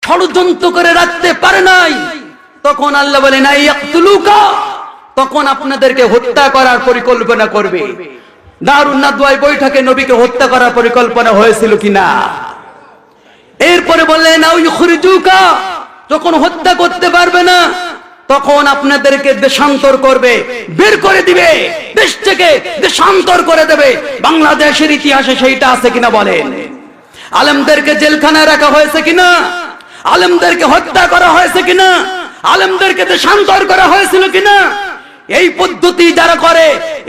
ষড়যন্ত্র করে রাখতে পারে নাই, তখন আল্লাহ বলেন আইয়াকতুলুকা, তখন আপনাদেরকে হত্যা করার পরিকল্পনা করবে। দারুন নাদওয়ায় বৈঠকে নবীকে হত্যা করার পরিকল্পনা হয়েছিল কিনা? এরপরে বললেন আও ইখরিজুকা, যখন হত্যা করতে পারবে না তখন আপনাদেরকে দেশান্তর করবে, বের করে দিবে, দেশ থেকে দেশান্তর করে দেবে। বাংলাদেশের ইতিহাসে সেইটা আছে কিনা বলেন? আলেমদেরকে জেলখানায় রাখা হয়েছে কিনা? আলেমদেরকে হত্যা করা হয়েছে কিনা? আলেমদেরকে দেশান্তর করা হয়েছিল কিনা? এই পদ্ধতি যারা করে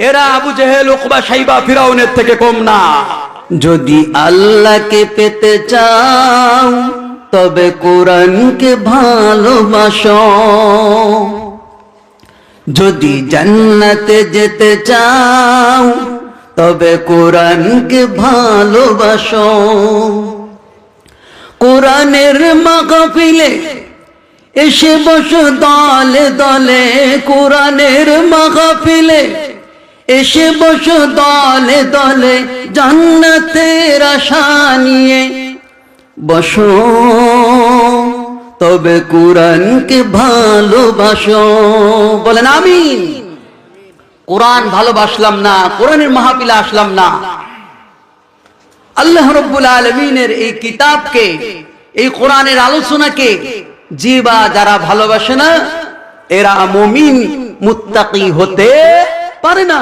এরা আবু জেহেল, উকবা, সাইবা, ফিরাউনের থেকে কম না। যদি আল্লাহকে পেতে চাও তবে কোরআনকে ভালোবাসো, যদি জান্নাতে যেতে চাও তবে কোরআনকে ভালোবাসো। কোরআনের মাহফিলে এসে বসো দলে দলে, কোরআনের মাহফিলে এসে বসো দলে দলে, জান্নাতের আশা নিয়ে বসো, তবে কোরআনকে ভালোবাসো। বলেন আমিন। কোরআন ভালোবাসলাম না, কোরআনের মাহফিলে আসলাম না, আল্লাহ রাব্বুল আলামিনের এই কিতাবকে, এই কোরআনের আলোচনাকে জিবা যারা ভালোবাসে না এরা মুমিন মুত্তাকি হতে পারে না।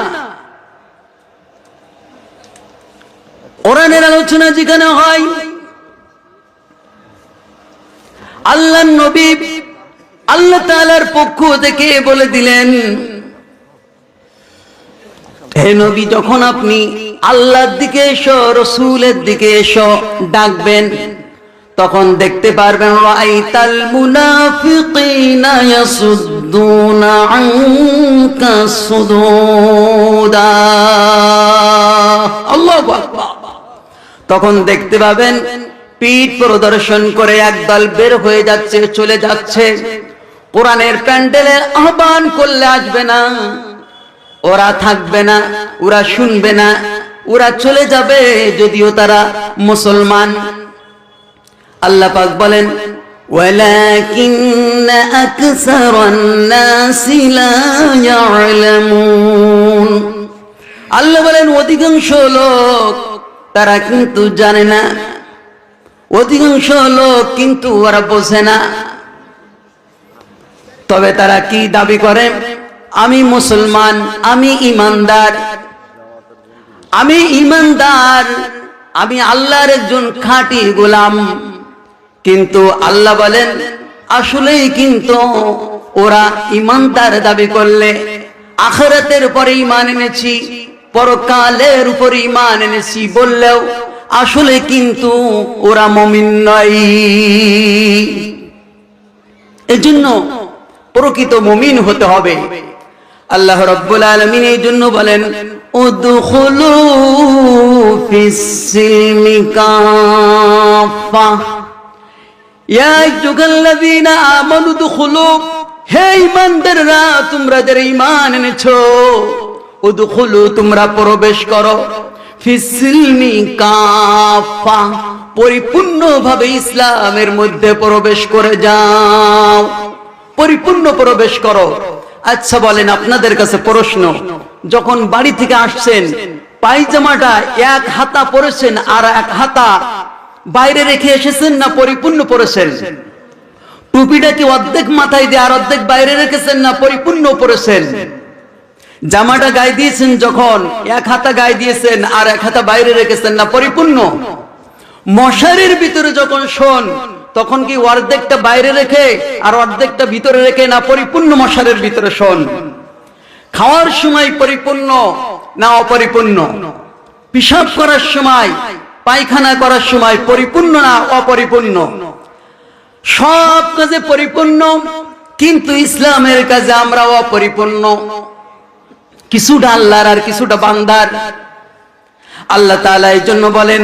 কোরআনের আলোচনা যেখানে হয়, আল্লাহর নবী আল্লাহ তাআলার পক্ষ থেকে বলে দিলেন, হে নবী, যখন আপনি আল্লাহর দিকে এসো, রাসূলের দিকে এসো ডাকবেন, তখন দেখতে পারবেন রাআইতাল মুনাফিকিনা ইয়াসুদ্দুনা আনকা সুদুদা। আল্লাহু আকবার। তখন দেখতে পাবেন পিঠ প্রদর্শন করে একদল বের হয়ে যাচ্ছে, চলে যাচ্ছে। কোরআনের প্যান্ডেলের আহ্বান করলে আসবে না, ওরা থাকবে না, ওরা শুনবে না, ওরা চলে যাবে, যদিও তারা মুসলমান। আল্লাহ পাক বলেন ওয়ালাকিন্না আকসারান নাসি লা ইয়ালামুন, আল্লাহ বলেন অধিকাংশ লোক তারা কিন্তু জানে না, অধিকাংশ লোক কিন্তু ওরা বোঝে না। তবে তারা কি দাবি করে? আমি মুসলমান, আমি ইমানদার, আমি ইমানদার, আমি আল্লাহর একজন খাঁটি গোলাম। কিন্তু আল্লাহ বলেন আসলেই কিন্তু ওরা ইমানদার দাবি করলে, আখিরাতের উপরে ঈমান এনেছি, পরকালের উপরে ঈমান এনেছি বললেও আসলে কিন্তু ওরা মুমিন নয়। এজন্য প্রকৃত মুমিন হতে হবে। আল্লাহ রাব্বুল আলামিন এই জন্য বলেন উদখুলু ফিস সিলমি কাফা, ইয়া আইয়ুহাল্লাযীনা আমানু উদখুলু, হে ঈমানদাররা তোমরা যারা ঈমান এনেছো, উদখুলু তোমরা প্রবেশ করো, ফিস সিলমি কাফা পরিপূর্ণভাবে ইসলামের মধ্যে প্রবেশ করে যাও, পরিপূর্ণ প্রবেশ করো। আচ্ছা বলেন, আপনাদের কাছে প্রশ্ন, যখন বাড়ি থেকে আসছেন পায়জামাটা এক হাতা পরেছেন আর এক হাতা বাইরে রেখে এসেছেন না পরিপূর্ণ পরেছেন? টুপিটা কি অর্ধেক মাথায় দিয়ে আর অর্ধেক বাইরে রেখেছেন না পরিপূর্ণ পরেছেন? জামাটা গায়ে দিয়েছেন যখন এক হাতা গায়ে দিয়েছেন আর এক হাতা বাইরে রেখেছেন না পরিপূর্ণ? মশারির ভিতরে যখন শোন তখন কি অর্ধেকটা বাইরে রেখে আর অর্ধেকটা ভিতরে রেখে না পরিপূর্ণ মশারির ভিতরে শোন? খাওয়ার সময় পরিপূর্ণ না অপরিপূর্ণ? পিশাব করার সময়, পায়খানা করার সময় পরিপূর্ণ না অপরিপূর্ণ? সব কাজে পরিপূর্ণ, কিন্তু ইসলামের কাজে আমরা অপরিপূর্ণ। কিছুটা আল্লাহর আর কিছুটা বান্দার। আল্লাহ তাআলা এই জন্য বলেন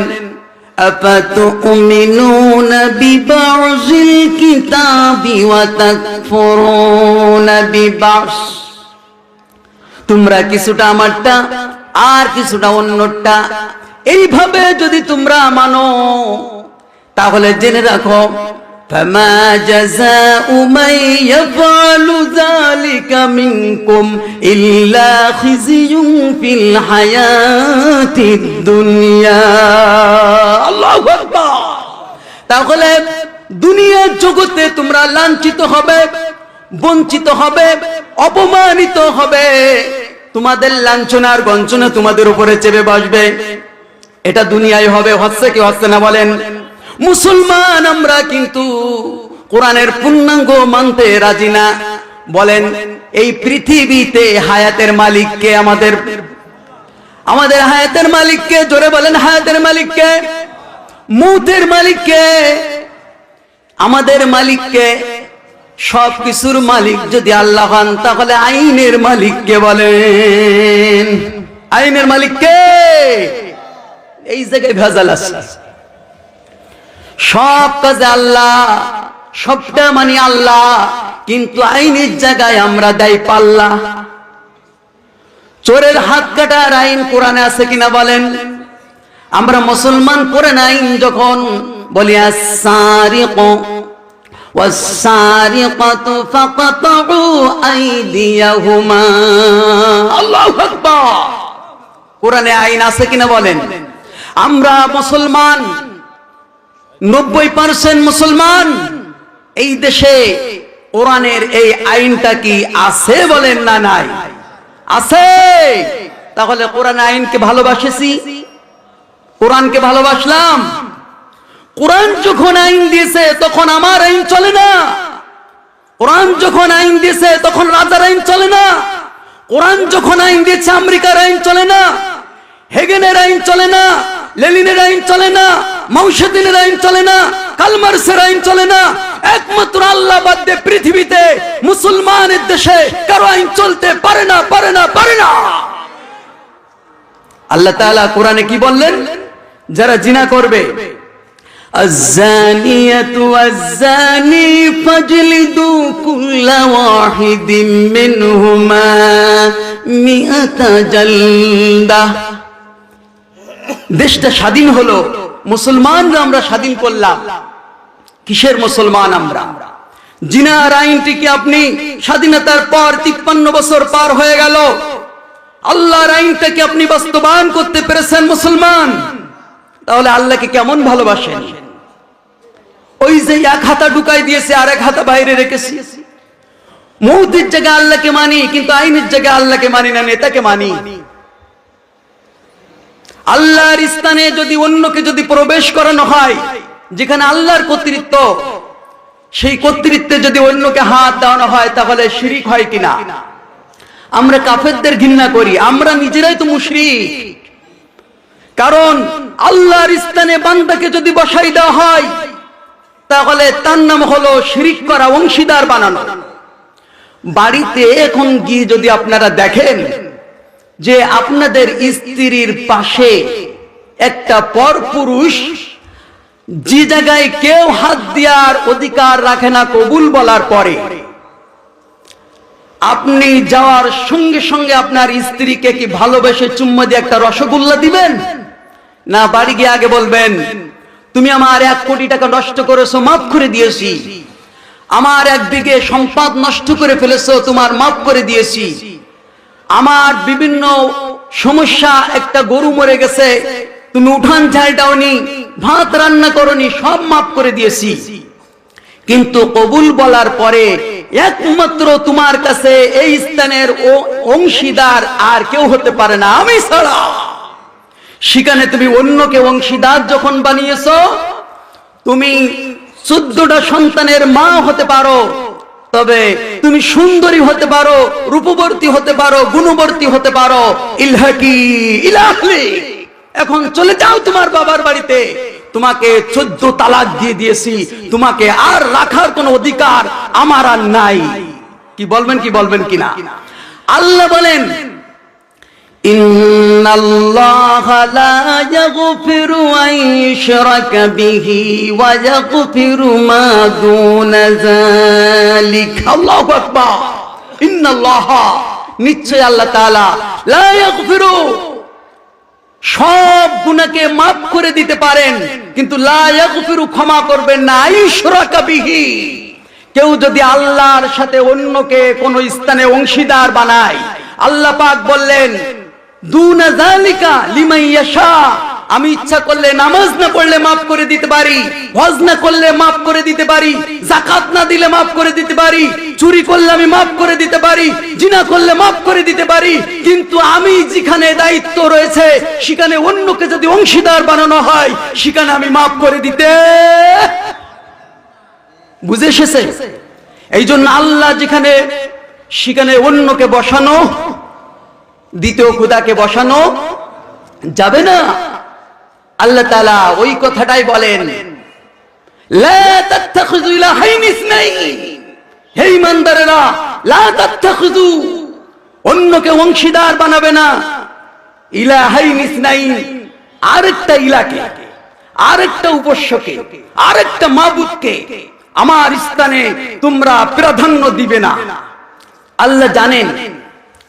আফাতুমিনুনা বিবাযিল কিতাবি ওয়া তাকফুরুনা বিবাস, তোমরা কিছুটা আমারটা আর কিছুটা অন্যটা, এইভাবে যদি তোমরা মানো তাহলে জেনে রাখো فما جزاء من يفعل ذلك منكم إلا خزي في الحياة الدنيا আল্লাহু আকবার। তাহলে দুনিয়ার জগতে তোমরা লাঞ্ছিত হবে, বঞ্চিত হবে, অপমানিত হবে, তোমাদের লাঞ্ছনার গঞ্জনা তোমাদের উপরে চেপে বসবে। এটা দুনিয়ায় হবে, হচ্ছে কি হচ্ছে না বলেন? মুসলমান আমরা কিন্তু কোরআনের পূর্ণাঙ্গ মানতে রাজি না। বলেন এই পৃথিবীতে হায়াতের মালিককে, আমাদের হায়াতের মালিককে, জোরে বলেন হায়াতের মালিককে, মৌতের মালিককে, আমাদের মালিককে। সব কিছুর মালিক যদি আল্লাহ হন তাহলে আইনের মালিককে বলেন, আইনের মালিককে। এই জায়গায় ভেজাল আছে। সব কাজে আল্লাহ, সবটা মানি আল্লাহ, কিন্তু আইনের জায়গায় আমরা দেই পাল্লা। চোরের হাত কাটার আইন কোরআনে আছে কিনা বলেন? আমরা মুসলমান কোরআন আইন যখন বলি আস-সারিকু ওয়াস-সারিকাতু ফাকাতউ আইদিয়াহুমা, আল্লাহু আকবার। কোরআনে আইন আছে কিনা বলেন? আমরা মুসলমান, 90% মুসলমান। এই দেশে কোরআনের এই আইনটা কি আছে বলেন না নাই? আছে। তাহলে কোরআন আইনকে ভালোবাসেছি, কোরআনকে ভালোবাসলাম। কোরআন যখন আইন দিয়েছে তখন আমার আইন চলে না। কোরআন যখন আইন দিয়েছে তখন রাজার আইন চলে না। কোরআন যখন আইন দিয়েছে আমেরিকার আইন চলে না, হেগেনের আইন চলে না, লেনিনের আইন চলে না, মাওসেদিনের আইন চলে না, কালমার্সের আইন চলে না। একমাত্র আল্লাহ বাদ দিয়ে পৃথিবীতে মুসলমানের দেশে কারো আইন চলতে পারে না, পারে না, পারে না। আল্লাহ তাআলা কোরআনে কি বললেন? যারা জিনা করবে, আয-যানিয়াতু ওয়াজ-যানি ফাজলিদু কুল্লা ওয়াহিদিম মিনহুমা মিআতা জালদা। দেশটা স্বাধীন হলো, মুসলমানরা আমরা স্বাধীন করলাম। কিসের মুসলমান আমরা? জিনার আইনটি কি আপনি স্বাধীনতার পর 53 বছর পার হয়ে গেল, আল্লাহর আইনটাকে আপনি বাস্তবায়ন করতে পেরেছেন মুসলমান? তাহলে আল্লাহকে কেমন ভালোবাসেন? ওই যে এক হাতা ঢুকাই দিয়েছে আর এক হাতা বাইরে রেখেছি। মৌতের জায়গায় আল্লাহকে মানি, কিন্তু আইনের জায়গায় আল্লাহকে মানি না, নেতাকে মানি। আল্লাহর স্থানে যদি অন্যকে যদি প্রবেশ করানো হয়, যেখানে আল্লাহর কর্তৃত্ব, সেই কর্তৃত্বে যদি অন্যকে হাত দেওয়ানো হয় তাহলে শিরিক হয় কিনা? আমরা কাফেরদের ঘৃণা করি, আমরা নিজেরাই তো মুশরিক। কারণ আল্লাহর স্থানে বান্দাকে যদি বসাই দেওয়া হয় তাহলে তার নাম হলো শিরিক করা, অংশীদার বানানো। বাড়িতে এখন গিয়ে যদি আপনারা দেখেন যে আপনাদের স্ত্রীর পাশে একটা পরপুরুষ, যে জায়গায় কেউ হাত দেওয়ার অধিকার রাখে না কবুল বলার পরে, আপনি যাওয়ার সঙ্গে সঙ্গে আপনার স্ত্রীকে কি ভালোবেসে চুম্মা দিয়ে একটা রসগোল্লা দিবেন? না, বাড়ি গিয়ে আগে বলবেন তুমি আমার 1 কোটি টাকা নষ্ট করেছো, মাফ করে দিয়েছি। আমার 1 বিঘে সম্পদ নষ্ট করে ফেলেছো, তোমার মাফ করে দিয়েছি। আমার বিভিন্ন সমস্যা, একটা গরু মরে গেছে, তুমি উঠান ঝাড় দাওনি, ভাত রান্না করনি, সব মাফ করে দিয়েছি। কিন্তু কবুল বলার পরে একমাত্র তোমার কাছে এই স্থানের অংশীদার আর কেউ হতে পারে না, আমি ছাড়া। সেখানে তুমি অন্যকে অংশীদার যখন বানিয়েছো, তুমি 14টা সন্তানের মা হতে পারো, তবে তুমি সুন্দরী হতে পারো, রূপবর্তী হতে পারো, গুণবর্তী হতে পারো, ইলহাকি ইলাহলি। এখন চলে যাও তোমার বাবার বাড়িতে, তোমাকে 14 তালাক দিয়ে দিয়েছি, তোমাকে আর রাখার কোনো অধিকার আমার আর নাই। কি বলবেন, কি বলবেন কিনা? আল্লাহ বলেন ইন্নাল্লাহা লা ইয়াগফিরু আন ইউশরাকা বিহি ওয়া ইয়াগফিরু মা দুনা যালিকা। আল্লাহু আকবার। ইন্নাল্লাহা, নিশ্চয় আল্লাহ তাআলা, লা ইয়াগফিরু, সব গুনাহকে মাফ করে দিতে পারেন, কিন্তু লা ইয়াগফিরু, ক্ষমা করবেন না, আইশরাকা বিহি, কেউ যদি আল্লাহর সাথে অন্যকে কোন স্থানে অংশীদার বানায়, আল্লাহ পাক বললেন দুনা যালিকা লিমান ইয়াশা, আমি ইচ্ছা করলে নামাজ না পড়লে মাফ করে দিতে পারি, হজ না করলে মাফ করে দিতে পারি, যাকাত না দিলে মাফ করে দিতে পারি, চুরি করলে আমি মাফ করে দিতে পারি, জিনা করলে মাফ করে দিতে পারি, কিন্তু আমি যেখানে দায়িত্ব রয়েছে সেখানে অন্যকে যদি অংশীদার বানানো হয় সেখানে আমি মাফ করে দিতে, বুঝে এসেছে? এই জন্য আল্লাহ যেখানে সেখানে অন্যকে বসানো, দ্বিতীয় খোদাকে বসানো যাবে না। আল্লাহ তাআলা ওই কথাটাই বলেন, লা তাত্তাখিযু ইলাহাইনি ইসনাইন, হে ঈমানদারেরা, লা তাত্তাখিযু, অন্যকে অংশীদার বানাবে না, ইলাহাইনি ইসনাইন, আরেকটা ইলাকে, আরেকটা উপাস্যকে, আরেকটা মাবুদকে আমার স্থানে তোমরা প্রাধান্য দিবে না। আল্লাহ জানেন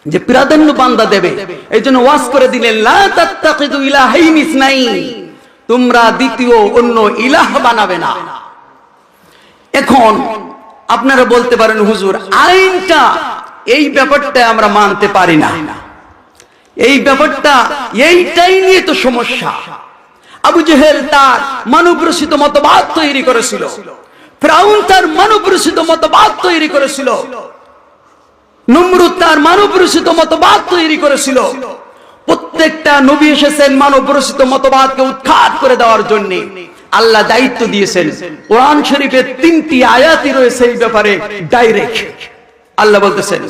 যে প্রাধান্য বান্দা দেবে, এই জন্য ওয়াজ করে দিলেন লা তাত্তাখিযু ইলাহাইনি ইসনাইন, তোমরা দ্বিতীয় অন্য ইলাহ বানাবে না। এখন আপনারা বলতে পারেন হুজুর আইনটা, এই ব্যাপারটা আমরা মানতে পারি না, এই ব্যাপারটা, এইটাই নিয়ে তো সমস্যা। আবু জেহেল তার মানব রচিত মতবাদ তৈরি করেছিল, ফিরআউন তার মানব রচিত মতবাদ তৈরি করেছিল, নমরুদ তার মানব রচিত মতবাদ তৈরি করেছিল। প্রত্যেকটা নবী এসেছেন মানব রচিত মতবাদকে উৎখাত করে দেওয়ার জন্য। আল্লাহ দায়িত্ব দিয়েছেন, কোরআন শরীফের 3টি আয়াতই রয়েছে এই ব্যাপারে ডাইরেক্ট। আল্লাহ বলতেছেন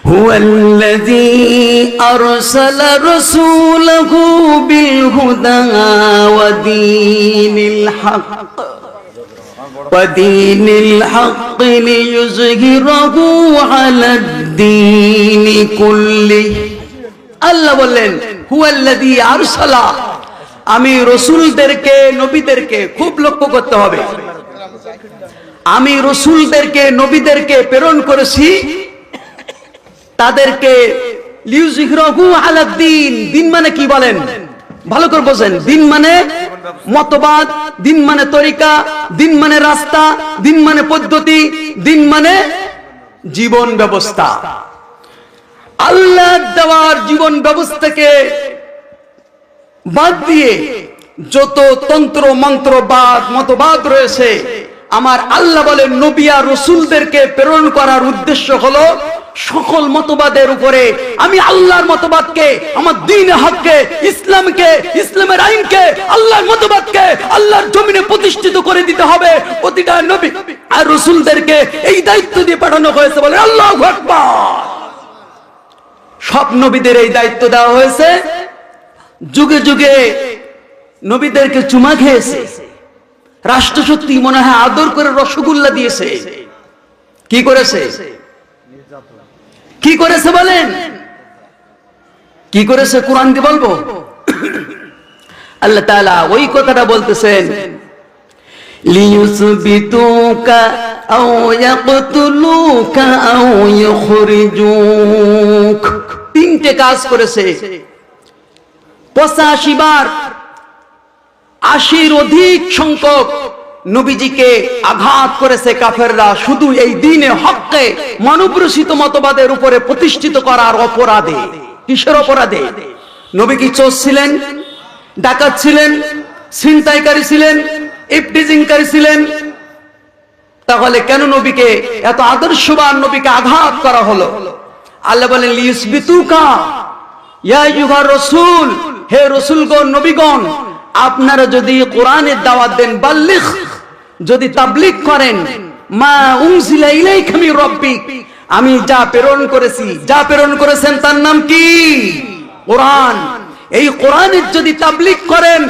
হুয়াল্লাযী আরসালা রাসূলাহু বিল হুদা ওয়া দীনিল হক ودين الحق ليظهره على الدين كله। আল্লাহ বললেন হুয়াল্লাযী আরসালা, আমি রাসূলদেরকে, নবীদেরকে, খুব লক্ষ্য করতে হবে, আমি রাসূলদেরকে, নবীদেরকে প্রেরণ করেছি, তাদেরকে লিইয়ুযহিরাহু আলা দ্বীন, দ্বীন মানে কি বলেন, ভালো করে বোঝেন। দিন মানে মতবাদ, দিন মানে তরিকা, দিন মানে রাস্তা, দিন মানে পদ্ধতি, দিন মানে জীবন ব্যবস্থা। আল্লাহ দেওয়ার জীবন ব্যবস্থাকে বাদ দিয়ে যত তন্ত্র মন্ত্রবাদ মতবাদ রয়েছে, আমার আল্লাহ বলেন নবী আর রাসূলদেরকে প্রেরণ করার উদ্দেশ্য হলো সকল মতবাদের উপরে আমি আল্লাহর মতবাদকে, আমার দ্বীন হককে, ইসলামকে, ইসলামের আইনকে, আল্লাহর মতবাদকে আল্লাহর জমিনে প্রতিষ্ঠিত করে দিতে হবে। প্রতিটা নবী আর রাসূলদেরকে এই দায়িত্ব দিয়ে পাঠানো হয়েছে, বলে আল্লাহু আকবার। সব নবীদের এই দায়িত্ব দেওয়া হয়েছে। যুগে যুগে নবীদেরকে চুমা খেয়েছে, রাষ্ট্রশক্তি মনে হয় আদর করে রসগোল্লা দিয়েছে। কি করেছে? কি করেছে বলেন? কি করেছে কোরআন দিয়ে বলবো? আল্লাহ তাআলা ওই কথাটা বলতেছেন লিইউসবিতুকা আও ইয়াকতুলুকা আও ইখরিজুক। 3টে কাজ করেছে। 85 বার 80-র অধিক সংখ্যক নবীজিকে আঘাত করেছে কাফেররা, শুধু এই দ্বীনে হককে মানবরচিত মতবাদের উপরে প্রতিষ্ঠিত করার অপরাধে। কিসের অপরাধে? নবী কি চোর ছিলেন, ডাকাত ছিলেন, ছিনতাইকারী ছিলেন, ইফটিজিংকারী ছিলেন? তাহলে কেন নবীকে, এত আদর্শবান নবীকে আঘাত করা হলো? আল্লাহ বলেন লিইউসবিতুকা ইয়া আইয়ুহার রাসূল, হে রাসূলগণ, নবীগণ, আপনারা যদি কোরআনের দাওয়াত দেন, বাল্লিগ, যদি তাবলীগ করেন, মা উনজিলা ইলাইকা মির রাব্বিক, আমি যা প্রেরণ করেছি, যা প্রেরণ করেছেন তার নাম কি? কোরআন। এই কোরআনের যদি তাবলীগ করেন,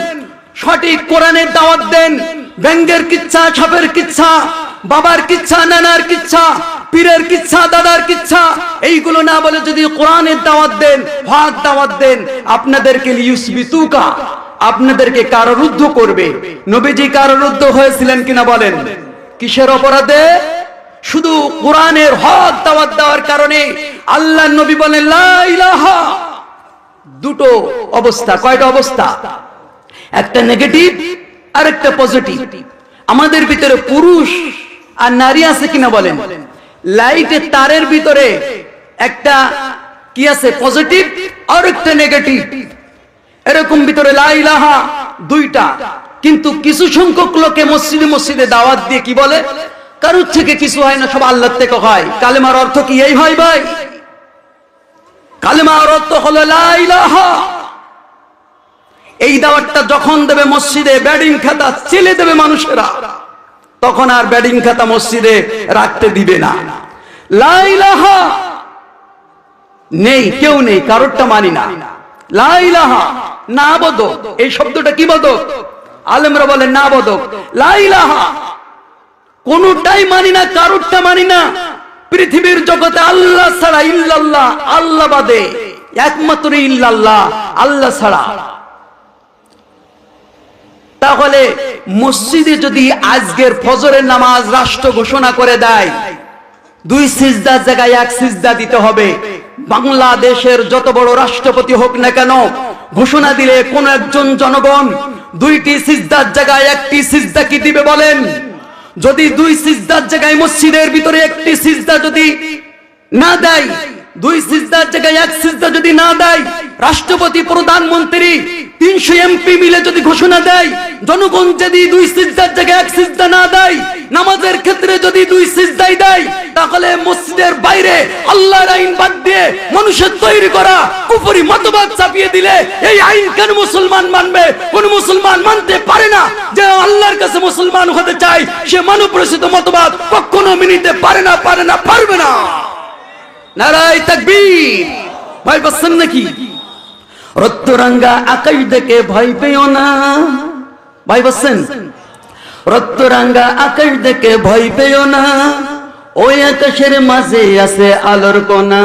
সঠিক কোরআনের দাওয়াত দেন, ব্যঙ্গের কিচ্ছা, সাপের কিচ্ছা, বাবার কিচ্ছা, নানার কিচ্ছা, পীরের কিচ্ছা, দাদার কিচ্ছা, এইগুলো না বলে যদি কোরআনের দাওয়াত দেন, হক দাওয়াত দেন, আপনাদেরকে লিইউসবিতুকা, আপনাদেরকে কারারুদ্ধ করবে। নবীজি কারারুদ্ধ হয়েছিলেন কিনা বলেন? কিসের অপরাধে? শুধু কোরআনের হক দাওয়াত দেওয়ার কারণে। আল্লাহর নবী বলেন লা ইলাহা দুটো অবস্থা। কয়টা অবস্থা? একটা নেগেটিভ আর একটা পজিটিভ। আমাদের ভিতরে পুরুষ আর নারী আছে কিনা বলেন? লাইটের তারের ভিতরে একটা কি আছে? পজিটিভ আর একটা নেগেটিভ। এরকম ভিতরে লা ইলাহা দুইটা। কিন্তু কিছু সংখ্যক লোকে মসজিদে মসজিদে দাওয়াত দিয়ে কি বলে? কারোর থেকে কিছু হয় না, সব আল্লাহর থেকে হয়। কালেমার অর্থ কি এই হয় ভাই? কালেমার অর্থ হলো লা ইলাহা। এই দাওয়াতটা যখন দেবে মসজিদে, ব্যাডিং খাতা চেলে দেবে মানুষেরা, তখন আর ব্যাডিং খাতা মসজিদে রাখতে দিবে না। লা ইলাহা নেই, কেউ নেই, কারোরটা মানি না। লা ইলাহা না বদক, এই শব্দটা কি বদক? আলেমরা বলে না বদক। লা ইলাহা কোনটাই মানি না, কারোরটা মানি না। পৃথিবীর জগতে আল্লাহ ছাড়া, ইল্লাল্লাহ, আল্লাহ বাদে একমাত্র ইল্লাল্লাহ, আল্লাহ ছাড়া। তাহলে মসজিদে যদি আজকের ফজরের নামাজ রাষ্ট্র ঘোষণা করে দেয়, 2 সিজদার জায়গায় 1 সিজদা দিতে হবে, বাংলাদেশের যত বড় রাষ্ট্রপতি হোক না কেন ঘোষণা দিলে কোন একজন জনগণ 2টি সিজদার জায়গায় 1টি সিজদা কি দিবে বলেন? যদি 2 সিজদার জায়গায় মসজিদের ভিতরে 1টি সিজদা যদি না দেয়, 2 সিজদার জায়গায় 1 সিজদা যদি না দেয়, রাষ্ট্রপতি, প্রধানমন্ত্রী, 300 এমপি মিলে যদি ঘোষণা দেয়, জনগণ যদি 2 সিজদার জায়গায় 1 সিজদা না দেয়, নামাজের ক্ষেত্রে যদি 2 সিজদাই দেয়, তাহলে মসজিদের বাইরে আল্লাহর আইন বাদ দিয়ে মানুষের তৈরি করা কুফরি মতবাদ চাপিয়ে দিলে এই আইন কেন মুসলমান মানবে? কোন মুসলমান মানতে পারে না। যে আল্লাহর কাছে মুসলমান হতে চায়, সে মানব রচিত মতবাদ কখনো মেনে পারে না, পারবে না। নারায়ে তাকবীর। ভাই বলছেন নাকি? রক্তরাঙ্গা আকাশ দেখে ভয় পেও না। ভাই বলছেন রক্তরাঙ্গা আকাশ দেখে ভয় পেও না, ওই আকাশের মাঝে আছে আলোর কোনা।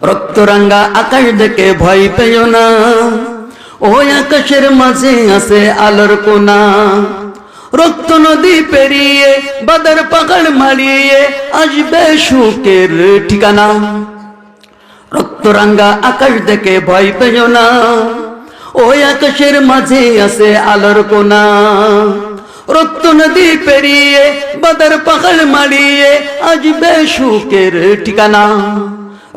রক্তরাঙ্গা আকাশ দেখে ভয় পেও না, ওই আকাশের মাঝে আছে আলোর কোনা। রক্ত নদী পেরিয়ে বাদর পাহাড় মারিয়ে আসবে সুখের ঠিকানা। রক্তরাঙ্গা আকাশ দেখে ভয় পেও না, ওই আকাশের মাঝে আছে আলোর কোনা। রক্ত নদী পেরিয়ে বাদর পাহাড় মারিয়ে আসবে সুখের ঠিকানা।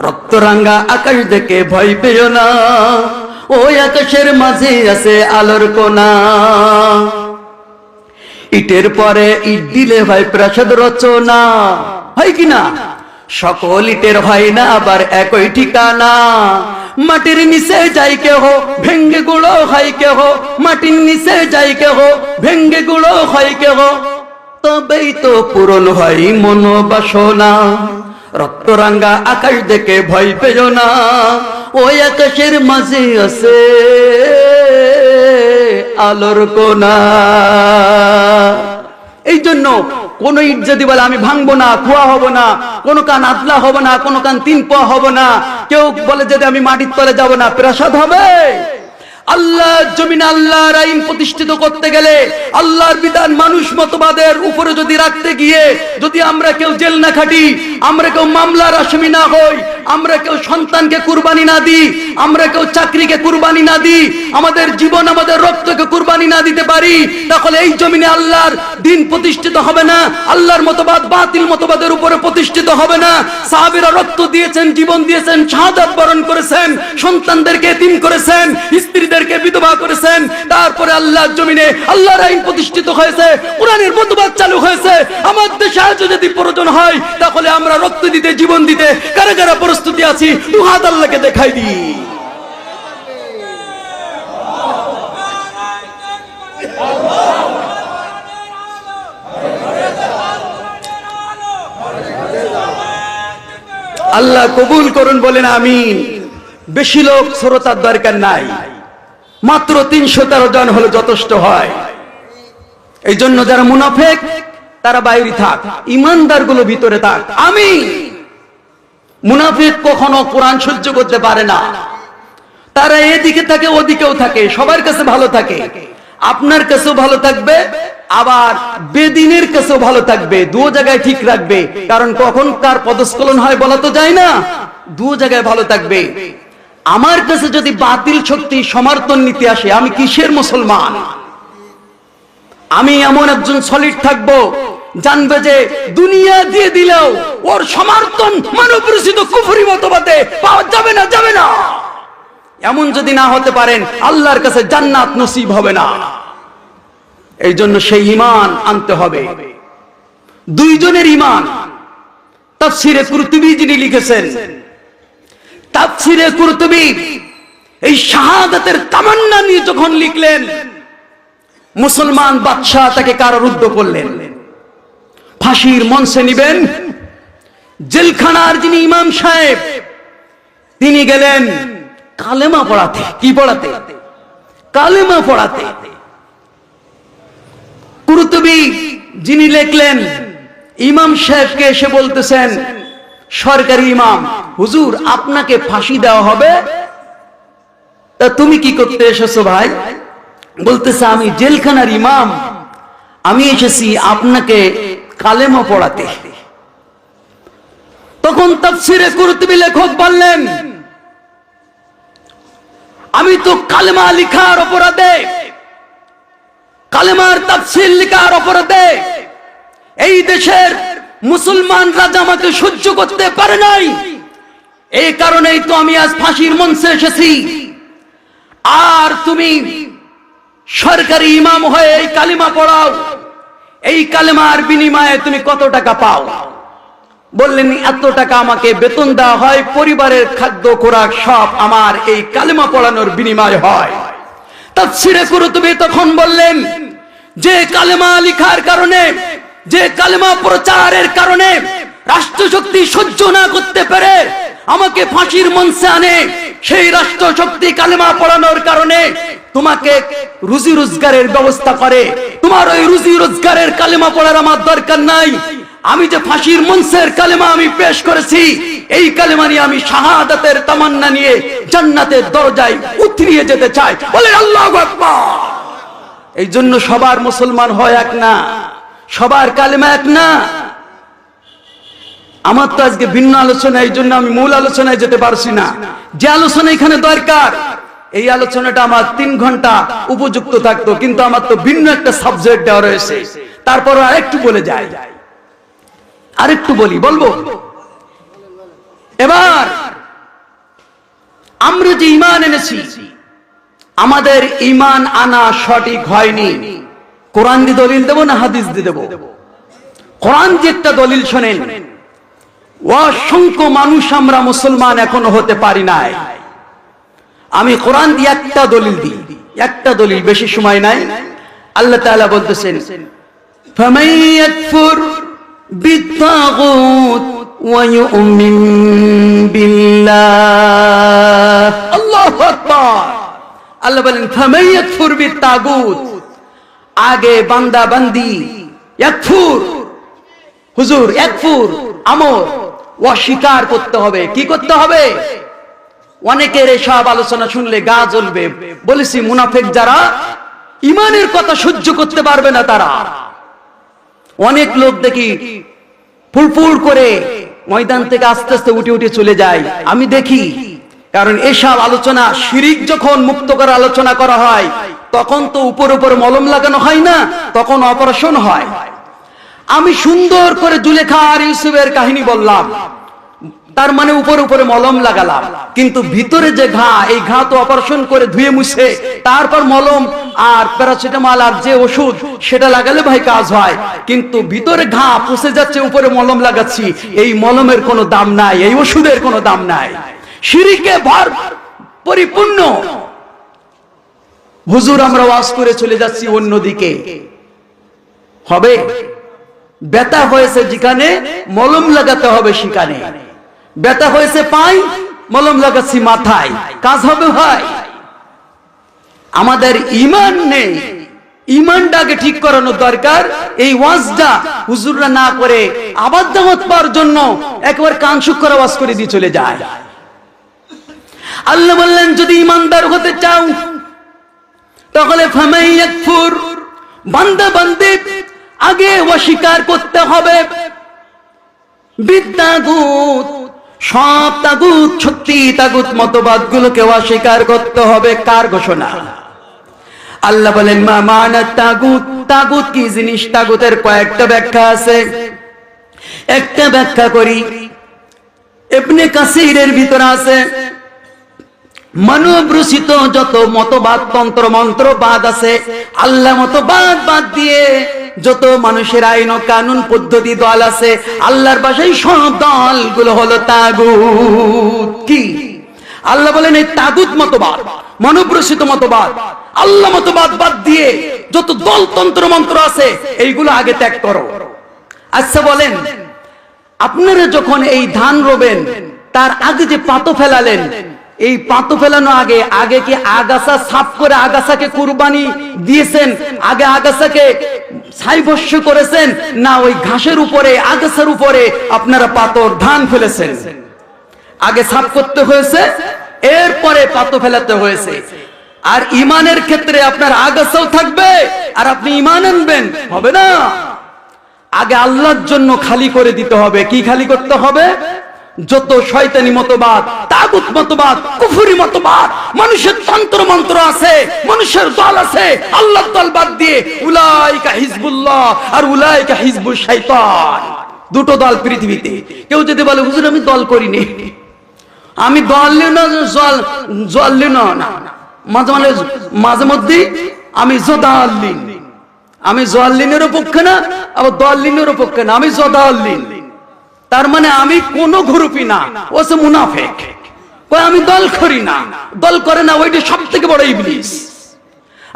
রক্তরাঙ্গা আকাশ দেখে ভয় পেও না, ওই আকাশের মাঝে আছে আলোর কোনা। ইটের পরে ইট দিলে হয় প্রাসাদ রচনা, হয় কিনা? সকল ইটের হয় না আবার একই ঠিকানা। মাটির নিচে যাই কেহ, ভেঙ্গে গুঁড়ো হয় কেহ। মাটির নিচে যাই কেহ, ভেঙ্গে গুঁড়ো হয় কেহ। তবেই তো পূরণ হয় মনোবাসনা। রক্তরাঙ্গা আকাশ দেখে ভয় পেও না, ওই আকাশের মাঝে আছে আলোর কোনা। এই জন্য কোন ইট যদি বলে আমি ভাঙবো না, খোয়া হব না, কোন কান আদলা হব না, কোন কান 3 পোয়া হব না, কেউ বলে যদি আমি মাটির তলে যাব না, প্রাসাদ হবে? আল্লাহ জমিনে আল্লাহর আইন প্রতিষ্ঠিত করতে গেলে, আল্লাহর বিধান মানুষ মতবাদের উপরে যদি রাখতে গিয়ে যদি আমরা কেউ জেল না খাটি, আমরা কেউ মামলার আসামি না হই, আমরা কেউ সন্তানকে কুরবানি না দিই, আমরা কেউ চাকরিকে কুরবানি না দিই, আমাদের জীবন আমাদের রক্তকে কুরবানি না দিতে পারি, তাহলে এই জমিনে আল্লাহর দিন প্রতিষ্ঠিত হবে না। আল্লাহর মতবাদ বাতিল মতবাদের উপরে প্রতিষ্ঠিত হবে না। সাহাবীরা রক্ত দিয়েছেন, জীবন দিয়েছেন, শাহাদাত বরণ করেছেন, সন্তানদেরকে এতিম করেছেন, স্ত্রীদেরকে বিধবা করেছেন। তারপরে আল্লাহর জমিনে আল্লাহর আইন প্রতিষ্ঠিত হয়েছে, কোরআনের মতবাদ চালু হয়েছে। আমার দেশে আজ যদি প্রয়োজন হয়, তাহলে আমরা রক্ত দিতে, জীবন দিতে কারা কারা প্রস্তুতি আছি? 2 হাত আল্লাহকে দেখাই দিই। আল্লাহ কবুল করুন, বলেন আমিন। বেশি লোক শ্রোতার দরকার নাই, মাত্র 313 জন হলে যথেষ্ট হয়। এই জন্য যারা মুনাফিক তারা বাইরে থাক, ইমানদার গুলো ভিতরে থাক। আমিন। মুনাফিক কখনো কোরআন সহ্য করতে পারে না, তারা এদিকে থাকে ওদিকেও থাকে, সবার কাছে ভালো থাকে। আপনার কাছেও ভালো থাকবে, আবার বেদিনের কাছেও ভালো থাকবে। 2 জায়গায় ঠিক রাখবে, কারণ কখন কার পদস্খলন হয় বলা তো যায় না। 2 জায়গায় ভালো থাকবে। আমার কাছে যদি বাতিল শক্তি সমর্থন নিতে আসে, আমি কিসের মুসলমান? আমি এমন একজন সলিড থাকবো, জানবে যে দুনিয়া দিয়ে দিলেও ওর সমর্থন মানব রচিত কুফরি মতবাদে পাওয়া যাবে না, যাবে না। এমন যদি না হতে পারেন, আল্লাহর কাছে জান্নাত নসিব হবে না। এই জন্য সেই ঈমান আনতে হবে। দুইজনের ঈমান। তাফসিরে কুরতুবী যিনি লিখেছেন, তাফসিরে কুরতুবী এই শাহাদাতের তামান্না নিয়ে যখন লিখলেন, মুসলমান বাদশাহ তাকে কারারুদ্ধ করলেন, ফাঁসির মঞ্চে নিবেন। জেলখানার যিনি ইমাম সাহেব, তিনি গেলেন কালেমা পড়াতে। কি পড়াতে? কালেমা পড়াতে। কুরতুবী যিনি লিখলেন, ইমাম সাহেবকে এসে বলতেছেন, সরকারি ইমাম, হুজুর আপনাকে ফাঁসি দেওয়া হবে, তা তুমি কি করতে এসেছো ভাই? বলতেছে, আমি জেলখানার ইমাম, আমি এসেছি আপনাকে কালেমা পড়াতে। তখন তাফসিরে কুরতুবী লেখক বললেন, আমি তো কালেমা লিখার অপরাধে, কালেমার তাফসীর লিখার অপরাধে এই দেশের মুসলমান রাজা আমাকে সহ্য করতে পারে নাই। এই কারণেই তো আমি আজ ফাঁসির মঞ্চে এসেছি। আর তুমি সরকারি ইমাম হয়ে এই কালিমা পড়াও, এই কালেমার বিনিময়ে তুমি কত টাকা পাও? বললেন, এত টাকা আমাকে বেতন দেওয়া হয়, পরিবারের খাদ্য খোরাক সব আমার এই কালেমা পড়ানোর বিনিময় হয়। তাফসীরে কুরতুবী তখন বললেন, যে কালেমা লিখার কারণে, যে কালেমা প্রচারের কারণে রাষ্ট্রশক্তি সহ্য না করতে পেরে আমাকে ফাঁসির মঞ্চে আনে, সেই রাষ্ট্রশক্তি কালেমা পড়ানোর কারণে তোমাকে রুজি রোজগারের ব্যবস্থা করে। তোমার ওই রুজি রোজগারের কালেমা পড়ার আমার দরকার নাই। আমি যে ফাঁসির মঞ্চের কালেমা আমি পেশ করেছি, এই কালেমা নিয়ে আমি শাহাদাতের তামান্না নিয়ে জান্নাতের দরজায় উতরিয়ে যেতে চাই। বলে আল্লাহু আকবার। এই জন্য সবার মুসলমান হয় এক না, সবার কালেমা এক না। আমার তো আজকে ভিন্ন আলোচনা, এই জন্য আমি মূল আলোচনায় যেতে পারছি না। যে আলোচনা এখানে দরকার, এই আলোচনাটা আমার 3 ঘন্টা উপযুক্ত থাকতো, কিন্তু আমার তো ভিন্ন একটা সাবজেক্ট দেওয়া রয়েছে। তারপর আরেকটু বলে যাই, আরেকটু বলবো। এবার আমরা যে ঈমান এনেছি, আমাদের ঈমান আনা সঠিক হয়নি। কোরআন দিয়ে দলিল দেব না হাদিস দিয়ে দেব? কোরআন যে একটা দলিল শোনেন, অসংখ্য মানুষ আমরা মুসলমান এখনো হতে পারি নাই। আমি কোরআন দিয়ে একটা দলিল দিই, একটা দলিল, বেশি সময় নাই। আল্লাহ তাআলা বলতেছেন, ফামান ইয়াকফুর বিত্তাগুত ওয়া ইউমিন বিল্লাহ। আল্লাহু আকবার। আল্লাহ বলেন, ফামান ইয়াকফুর বিত্তাগুত। আগে বান্দা বান্দি ইয়াকফুর, হুজুর ইয়াকফুর আমর অস্বীকার করতে হবে। কি করতে হবে? অনেকের এসব আলোচনা শুনলে গা জ্বলবে। বলেছি, মুনাফিক যারা ঈমানের কথা সহ্য করতে পারবে না, তারা। অনেক লোক দেখি ফুলফুল করে ময়দান থেকে আস্তে আস্তে উঠে উঠে চলে যায়, আমি দেখি। কারণ এসব আলোচনা, শিরিক যখন মুক্ত করার আলোচনা করা হয়, তখন তো উপর উপর মলম লাগানো হয় না, তখন অপারেশন হয়। আমি সুন্দর করে জুলেখা আর ইউসুফের কাহিনী বললাম, তার মানে উপরে উপরে মলম লাগালাম, কিন্তু ভিতরে যে ঘা, এই ঘা তো অপারেশন করে ধুয়ে মুছে তারপর মলম আর প্যারাসিটামল আর যে ওষুধ সেটা লাগালে ভাই কাজ হয়। কিন্তু ভিতরে ঘা পুষে যাচ্ছে, উপরে মলম লাগাচ্ছি, এই মলমের কোনো দাম নাই, এই ওষুধের কোনো দাম নাই। শিরিকে ভর পরিপূর্ণ। হুজুর আমরা ওয়াজ করে চলে যাচ্ছি অন্যদিকে, হবে? ব্যথা হয়েছে যেখানে মলম লাগাতে হবে সেখানে। ব্যথা হয়েছে পায়, মলম লাগাচ্ছি মাথায়, কাজ হবে ভাই? আমাদের ঈমান নেই, ঈমানটাকে ঠিক করানো দরকার। এই ওয়াজটা হুজুররা না করে আবার দাওয়াত পাওয়ার জন্য একবার কান সুখ করে ওয়াজ করে দিয়ে চলে যায়। আল্লাহ বললেন, যদি ঈমানদার হতে চাও তাহলে ফামান ইয়াকফুর, বান্দা বান্দি আগে অস্বীকার করতে হবে বিত্তাগুত, সব তাগুত সত্যি তাগুত মতবাদগুলোকে অস্বীকার করতে হবে। কার ঘোষণা? আল্লাহ বলেন মা মানা তাগুত, তাগুত কি জিনিস? তাগুতের কয়েকটা ব্যাখ্যা আছে, একটা ব্যাখ্যা করি। ইবনে কাসিরের ভিতরে আছে মানব রচিত যত মতবাদ, তন্ত্র মন্ত্রবাদ আছে, আল্লাহ মতবাদ বাদ দিয়ে যত মানুষের আইন ও কানুন পদ্ধতি দল আছে, আল্লাহর ভাষায় সব দলগুলো হলো তাগুত। কি? আল্লাহ বলেন এই তাগুত মতবাদ, মানব রচিত মতবাদ, আল্লাহ মতবাদ বাদ দিয়ে যত দল তন্ত্র মন্ত্র আছে এইগুলো আগে ত্যাগ করো। আচ্ছা বলেন, আপনারা যখন এই ধান রোবেন তার আগে যে পাতো ফেলালেন, এই পাতো ফেলানো আগে আগে কি আগাছা সাফ করে আগাছাকে কুরবানি দিয়েছেন? আগে আগাছাকে ছাইভস্য করেছেন, না ওই ঘাসের উপরে আগাছার উপরে আপনারা পাতর ধান ফেলেছেন? আগে সাফ করতে হয়েছে, এরপরে পাতো ফেলাতে হয়েছে। আর ইমানের ক্ষেত্রে আপনার আগাছাও থাকবে আর আপনি ইমান আনবেন, হবে না। আগে আল্লাহর জন্য খালি করে দিতে হবে। কি খালি করতে হবে? যত শয়তানি মতবাদ, তাগুত মতবাদ, কুফরি মতবাদ, মানুষের তন্ত্র মন্ত্র আছে, মানুষের দল আছে, আল্লাহর দল বাদ দিয়ে উলাইকা হিজবুল্লাহ আর উলাইকা হিজবুশ শাইতান, দুটো দল পৃথিবীতে। কেউ যদি বলে হুজুর আমি দল করিনি, আমি দল না জল না, মাঝে মধ্যে আমি জদাল্লিন, আমি জল্লিনেরও পক্ষে না আবার দল্লিনেরও পক্ষে না, আমি জদাল্লিন। তার মানে আমি কোন গ্রুপই না, ও সে মুনাফিক। কই আমি দল করি না, দল করে না ওইটা সব থেকে বড় ইবলিস।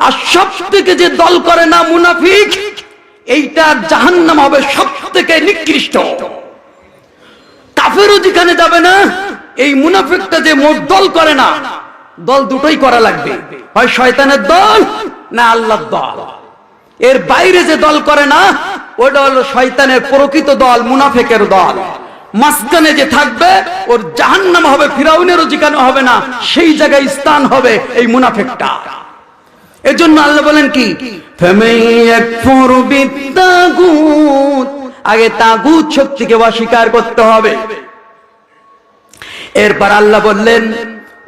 আর সব থেকে যে দল করে না মুনাফিক, এইটা জাহান্নাম হবে সব থেকে নিকৃষ্ট। কাফেরও যেখানে যাবে না, এই মুনাফিকটা যে মোট দল করে না, দল দুটোই করা লাগবে, হয় শয়তানের দল না আল্লাহর দল। এর বাইরে যে দল করে না ওটা হলো শয়তানের প্রকৃত দল, মুনাফিকের দল। মাঝখানে যে থাকবে ওর জাহান্নাম হবে, ফিরাউনেরও যেখানে হবে না সেই জায়গায় স্থান হবে এই মুনাফিকটা। এজন্য আল্লাহ বলেন কি, ফামাইয়াকফুরু বিত্তাগুত, আগে তাগুত শক্তিকে অস্বীকার করতে হবে। এরপর আল্লাহ বললেন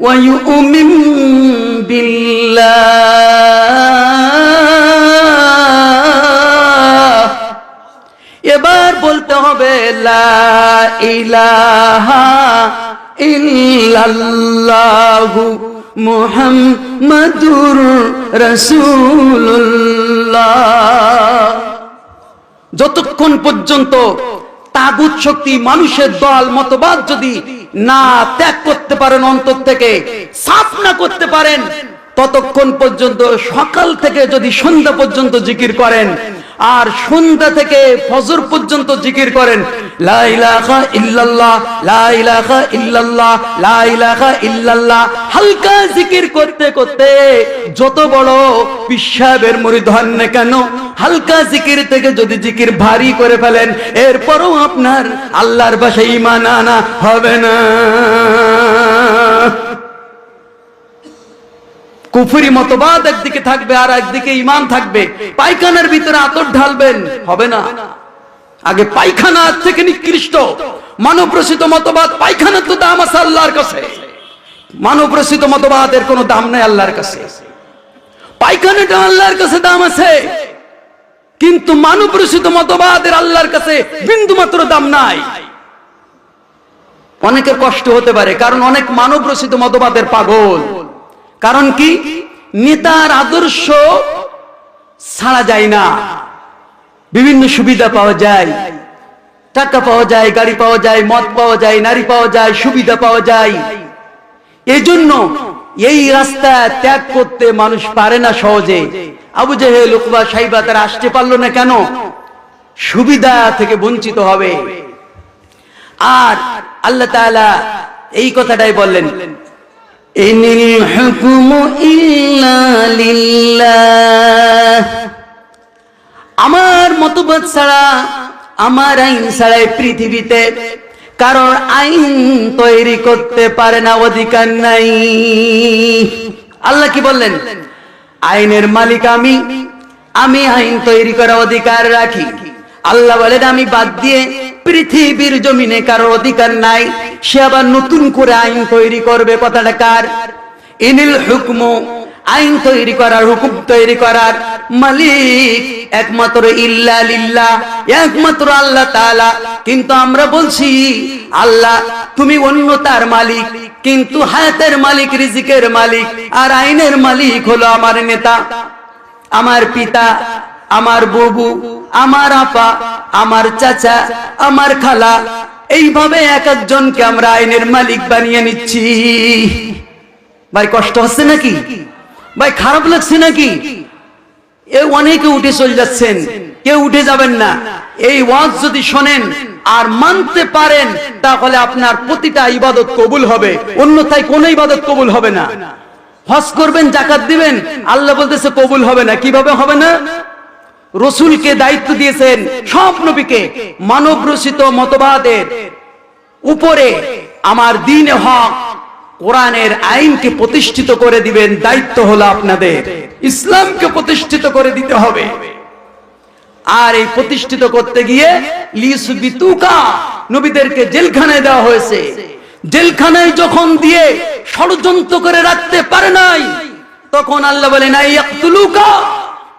ওয়ায়ুমিন বিল্লাহ, এবার বলতে হবে লা ইলাহা ইল্লাল্লাহু মুহাম্মাদুর রাসূলুল্লাহ। যতক্ষণ পর্যন্ত তাগুত শক্তি, মানুষের দল মতবাদ যদি না ত্যাগ করতে পারেন, অন্তর থেকে সাফ না করতে পারেন, ততক্ষণ পর্যন্ত সকাল থেকে যদি সন্ধ্যা পর্যন্ত জিকির করেন আর সন্ধ্যা থেকে ফজর পর্যন্ত জিকির করেন লা ইলাহা ইল্লাল্লাহ, লা ইলাহা ইল্লাল্লাহ, লা ইলাহা ইল্লাল্লাহ, হালকা জিকির করতে করতে যত বড় পিশাবের মুরিদ হন না কেন, হালকা জিকির থেকে যদি জিকির ভারী করে ফেলেন, এরপরও আপনার আল্লাহর ভাষায় ঈমান আনা হবে না। কুফরি মতবাদ একদিকে থাকবে আর একদিকে ঈমান থাকবে। পায়খানার ভিতরে আতর ঢালবেন, হবে না। আগে পায়খানা থেকে নিকৃষ্ট মানব রচিত মতবাদ, পায়খানার তো দাম আছে আল্লাহর কাছে, মানব রচিত মতবাদের কোনো দাম নাই আল্লাহর কাছে। পায়খানাটা আল্লাহর কাছে দাম আছে, কিন্তু মানব রচিত মতবাদের আল্লাহর কাছে বিন্দু মাত্র দাম নাই। অনেকের কষ্ট হতে পারে, কারণ অনেক মানব রচিত মতবাদের পাগল। কারণ কি, নেতার আদর্শ ছাড়া যায় না, বিভিন্ন সুবিধা পাওয়া যায়, টাকা পাওয়া যায়, গাড়ি পাওয়া যায়, মদ পাওয়া যায়, নারী পাওয়া যায়, সুবিধা পাওয়া যায়। এই জন্য এই রাস্তা ত্যাগ করতে মানুষ পারে না সহজে। আবু জেহেল, উকবা, সাইবা তারা আসতে পারলো না কেন? সুবিধা থেকে বঞ্চিত হবে। আর আল্লাহ তাআলা এই কথাটাই বললেন, ইনিল হুকমু ইল্লা লিল্লাহ, আমার মতবাদ ছাড়া, আমার আইন ছাড়া পৃথিবীতে কারণ আইন তৈরি করতে পারে না, অধিকার নাই। আল্লাহ কি বললেন? আইনের মালিক আমি, আমি আইন তৈরি করার অধিকার রাখি। আল্লাহ বলেন আমি বাদ দিয়ে পৃথিবীর জমিনে কারো অধিকার নাই, সে আবার নতুন করে আইন তৈরি করবে। কথাটা কার? ইনিল হুকমু, আইন তৈরি করার, হুকুম তৈরি করার মালিক একমাত্র ইল্লা লিল্লাহ, একমাত্র আল্লাহ তাআলা। কিন্তু আমরা বলছি আল্লাহ তুমি অন্য তার মালিক, কিন্তু হায়াতের মালিক, রিজিকের মালিক, আর আইনের মালিক হলো আমার নেতা, আমার পিতা, আমার বুবু, আমার আপা, আমার চাচা, আমার খালা। এইভাবে এক একজনকে আমরা আইনের মালিক বানিয়ে নিচ্ছি। ভাই কষ্ট হচ্ছে নাকি? ভাই খারাপ লাগছে নাকি? অনেকে উঠে চলে যাচ্ছেন, কেউ উঠে যাবেন না। এই ওয়াজ যদি শোনেন আর মানতে পারেন, তাহলে আপনার প্রতিটা ইবাদত কবুল হবে, অন্যথায় কোনো ইবাদত কবুল হবে না। হজ করবেন, জাকাত দিবেন, আল্লাহ বলতেছে কবুল হবে না। কিভাবে হবে না? রসুলকে দায়িত্ব দিয়েছেন, সব নবীকে, মানব রচিত মতবাদের উপরে আমার দ্বীনে হক কোরআনের আইনকে প্রতিষ্ঠিত করে দিবেন। দায়িত্ব হলো আপনাদের, ইসলামকে প্রতিষ্ঠিত করে দিতে হবে। আর এই প্রতিষ্ঠিত করতে গিয়ে লিসবিতুকা, নবীদেরকে জেলখানায় দেওয়া হয়েছে। জেলখানায় যখন দিয়ে ষড়যন্ত্র করে রাখতে পারে নাই, তখন আল্লাহ বলেন আইয়াকতুলুকা,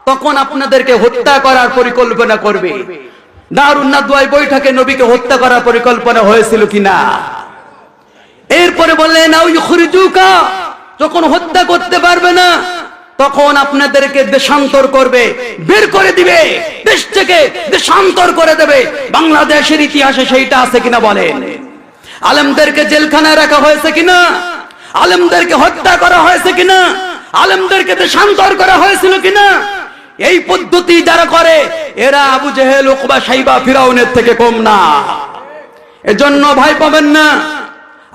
তখন আপনাদেরকে হত্যা করার পরিকল্পনা করবে। দারুন নাদওয়ায় বৈঠকে নবীকে হত্যা করার পরিকল্পনা হয়েছিল কিনা? এরপরে বললেন আও ইখরিজুকা, যখন হত্যা করতে পারবে না, তখন আপনাদেরকে দেশান্তর করবে, বের করে দিবে, দেশ থেকে দেশান্তর করে দেবে। বাংলাদেশের ইতিহাসে সেইটা আছে কিনা বলেন? আলেমদেরকে জেলখানায় রাখা হয়েছে কিনা? আলেমদেরকে হত্যা করা হয়েছে কিনা? আলেমদেরকে দেশান্তর করা হয়েছিল কিনা? এই পদ্ধতি যারা করে, এরা আবু জেহেল, উকবা, সাইবা, ফিরাউনের থেকে কম না। এজন্য ভয় পাবেন না।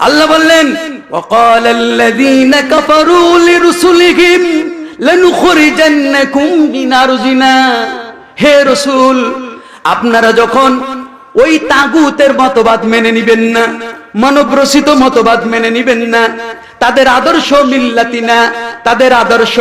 আল্লাহ বললেন ওয়াকালাল্লাযীনা কাফারু লিরুসুলিহিম লানুখরিজান্নাকুম মিন আরজিনা, হে রাসূল, আপনারা যখন ওই তাগুতের মতবাদ মেনে নিবেন না, মানবরচিত মতবাদ মেনে নিবেন না, তাদের আদর্শ মিল্লাতিনা, তাদের আদর্শ,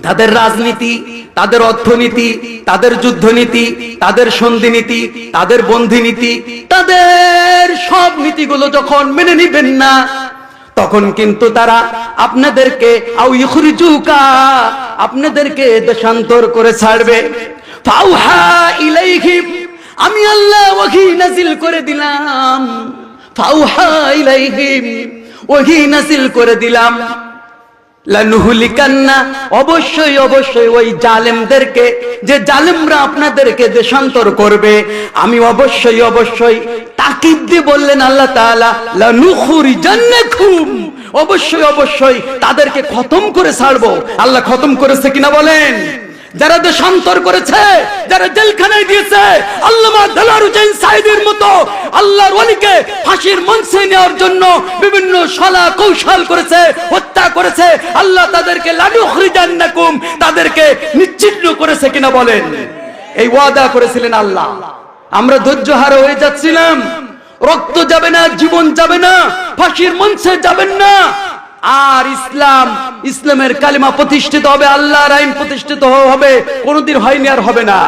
তাদের রাজনীতি, তাদের অর্থনীতি, তাদের যুদ্ধনীতি, তাদের সন্ধি নীতি, তাদের বন্ধি নীতি, তাদের সব নীতিগুলো যখন মেনে নিবেন না, তখন কিন্তু তারা আপনাদেরকে আও ইখরিজুকা, আপনাদেরকে দেশান্তর করে ছাড়বে। ফাউহা ইলাইহিম, আমি আল্লাহ ওহী নাযিল করে দিলাম। ফাউহা ইলাইহিম, ওহী নাযিল করে দিলাম। লানুহলিকান্না, অবশ্যই অবশ্যই ওই জালেমদেরকে, যে জালেমরা আপনাদেরকে দেশান্তর করবে, আমি অবশ্যই অবশ্যই তাকিদ দিয়ে বললেন আল্লাহ তাআলা, লানুখরিজান্নাকুম, অবশ্যই অবশ্যই তাদেরকে খতম করে ছাড়বো। আল্লাহ খতম করেছে কিনা বলেন? যারা দেশান্তর করেছে, যারা জেলখানায় দিয়েছে, আল্লামা দেলোয়ার হোসেন সাঈদীর মতো আল্লাহর ওলিকে ফাঁসির মঞ্চে নেওয়ার জন্য বিভিন্ন শালা কৌশল করেছে, হত্যা করেছে, আল্লাহ তাদেরকে লানুখরিজান্নাকুম, তাদেরকে নিশ্চিহ্ন করেছে কিনা বলেন? এই ওয়াদা করেছিলেন আল্লাহ। আমরা ধৈর্যহারা হয়ে যাচ্ছিলাম, রক্ত যাবে না, জীবন যাবে না, ফাঁসির মঞ্চে যাবেন না। আর ইসলাম, ইসলামের কালিমা প্রতিষ্ঠিত হবে, আল্লাহর আইন প্রতিষ্ঠিত হবে, কোনদিন হয়নি আর হবে না।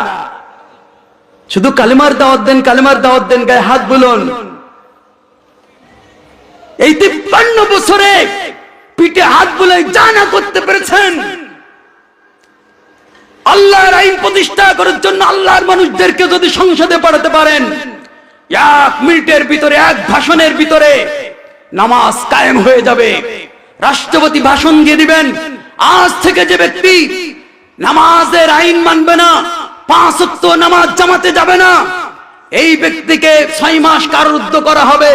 শুধু কালিমার দাওয়াত দেন, কালিমার দাওয়াত দেন, গায়ে হাত বুলুন। এই 53 বছরে পিঠে হাত বুলাই জানা করতে পেরেছেন। আল্লাহর আইন প্রতিষ্ঠা করার জন্য আল্লাহর মানুষদেরকে যদি সংসদে পাঠাতে পারেন, 1 মিনিটের ভিতরে, 1 ভাষণের ভিতরে নামাজ কায়েম হয়ে যাবে। রাষ্ট্রপতি ভাষণ দিয়ে দিবেন, আজ থেকে যে ব্যক্তি নামাজের আইন মানবে না, 5 ওয়াক্ত নামাজ জামাতে যাবে না, এই ব্যক্তিকে 6 মাস কারারুদ্ধ করা হবে।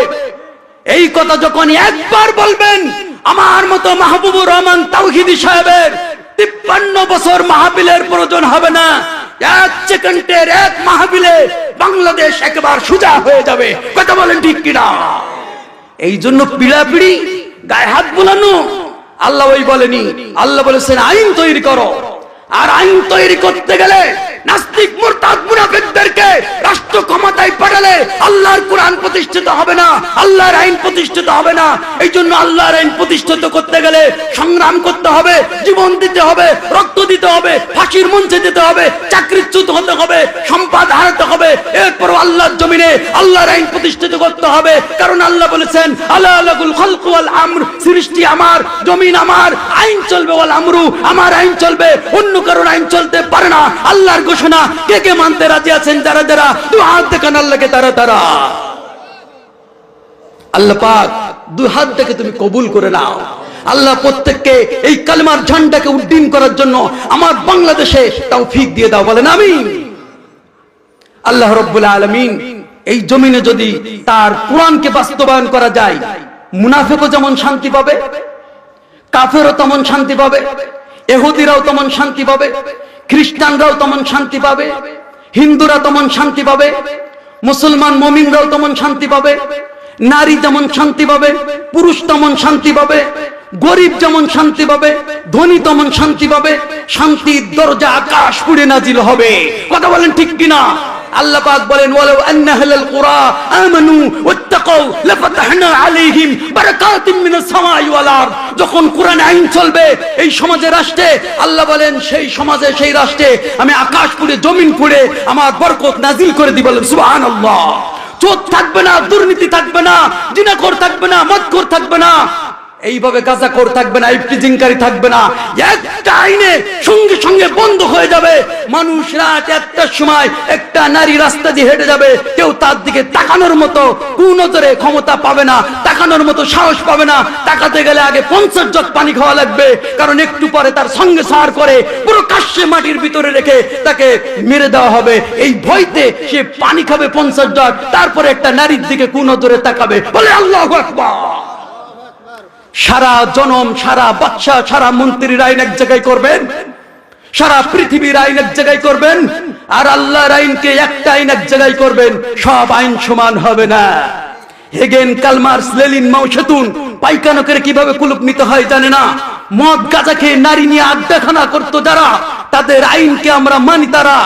এই কথা যখন একবার বলবেন, আমার মতো মাহবুবুর রহমান তাওহীদি সাহেবের 53 বছর মাহফিলের প্রয়োজন হবে না। 1 সেকেন্ডের 1 মাহফিলে বাংলাদেশ একবার সোজা হয়ে যাবে। কথা বলেন ঠিক কিনা? এই জন্য পিড়াপিড়ি, গায়ে হাত বুলানো আল্লাহ ওই বলেনি। আল্লাহ বলেছেন আইন তৈরি করো। আর আইন তৈরি করতে গেলে নাস্তিক, মুরতাদ, মুনাফিকদেরকে রাষ্ট্র ক্ষমতায় পাঠালে আল্লাহর কোরআন প্রতিষ্ঠিত হবে না, আল্লাহর আইন প্রতিষ্ঠিত হবে না। এই জন্য আল্লাহর আইন প্রতিষ্ঠিত করতে গেলে সংগ্রাম করতে হবে, জীবন দিতে হবে, রক্ত দিতে হবে, ফাঁসির মঞ্চে দিতে হবে, চাকরিচ্যুত হতে হবে, সম্পদ হারাতে হবে, এরপর আল্লাহর জমিনে আল্লাহর আইন প্রতিষ্ঠিত করতে হবে। কারণ আল্লাহ বলেছেন আলা লাকুল খালকু ওয়াল আমর, সৃষ্টি আমার, জমিন আমার, আইন চলবে, ওয়াল আমরু, আমার আইন চলবে, অন্য কারোর আইন চলতে পারে না। আল্লাহর ঘোষণা কে কে মানতে রাজি আছেন? যারা যারা দুই হাত দেখান আল্লাহকে, তারা তারা। আল্লাহ পাক দুই হাত থেকে তুমি কবুল করে নাও। আল্লাহ প্রত্যেককে এই কালেমার ঝান্ডাকে উড্ডীন করার জন্য আমার বাংলাদেশে তৌফিক দিয়ে দাও, বলেন আমিন। আল্লাহ রাব্বুল আলামিন এই জমিনে যদি তার কোরআনকে বাস্তবায়ন করা যায়, মুনাফিকও যেমন শান্তি পাবে, কাফেরও তেমন শান্তি পাবে, ইহুদিরাও তেমন শান্তি পাবে, খ্রিস্টানরাও তেমন শান্তি পাবে, হিন্দুরা তেমন শান্তি পাবে, মুসলমান মুমিনরাও তেমন শান্তি পাবে, নারী যেমন শান্তি পাবে, পুরুষ তেমন শান্তি পাবে, গরিব যেমন শান্তি পাবে, ধনী তেমন শান্তি পাবে। শান্তির দরজা আকাশ পুড়ে নাজিল হবে। কথা বলেন ঠিক কিনা? আল্লাহ পাক বলেন ওয়ালাউ আন্না আহলাল কুরা আমানু ওয়াত্তাকাউ লাফাতাহনা আলাইহিম বারাকাতিম মিনাস সামাই ওয়াল আরদ। যখন কোরআন আইন চলবে এই সমাজে, রাষ্ট্রে, আল্লাহ বলেন সেই সমাজে, সেই রাষ্ট্রে আমি আকাশ পুড়ে জমিন পুড়ে আমার বরকত নাজিল করে দিব। বলেন সুবহানাল্লাহ। চোর থাকবে না, দুর্নীতি থাকবে না, জিনাখোর থাকবে না, মদখোর থাকবে না, এইভাবে গাঁজাখোর থাকবে না, ইফতিজিংকারী থাকবে না। একটা আইনে সঙ্গে সঙ্গে বন্ধ হয়ে যাবে। মানুষ রাত 1টার সময় একটা নারী রাস্তা দিয়ে হেঁটে যাবে, কেউ তার দিকে তাকানোর মতো কুনজরে ক্ষমতা পাবে না, তাকানোর মতো সাহস পাবে না। তাকাতে গেলে আগে 50 জগ পানি খাওয়া লাগবে, কারণ একটু পরে তার সঙ্গে সার করে পুরো কাশ্যে মাটির ভিতরে রেখে তাকে মেরে দেওয়া হবে। এই ভয়তে সে পানি খাবে 50 জগ, তারপরে একটা নারীর দিকে কুনজরে তাকাবে। বলে আল্লাহু আকবার। সারা জনম, সারা বাদশা, সারা মন্ত্রীর আইন এক জায়গায় করবেন, সারা পৃথিবীর আইন এক জায়গায় করবেন, আর আল্লাহর আইনকে একটা আইন এক জায়গায় করবেন। সব আইন সমান হবে না। হেগেন, কালমার্স, লেনিন, মাও সেতুং পায়খানা করে কিভাবে কুলুপ নিতে হয় জানে না। মদ গাঁজা খেয়ে নারী নিয়ে আড্ডাখানা করতো যারা, তাদের আইনকে আমরা মানি। তারা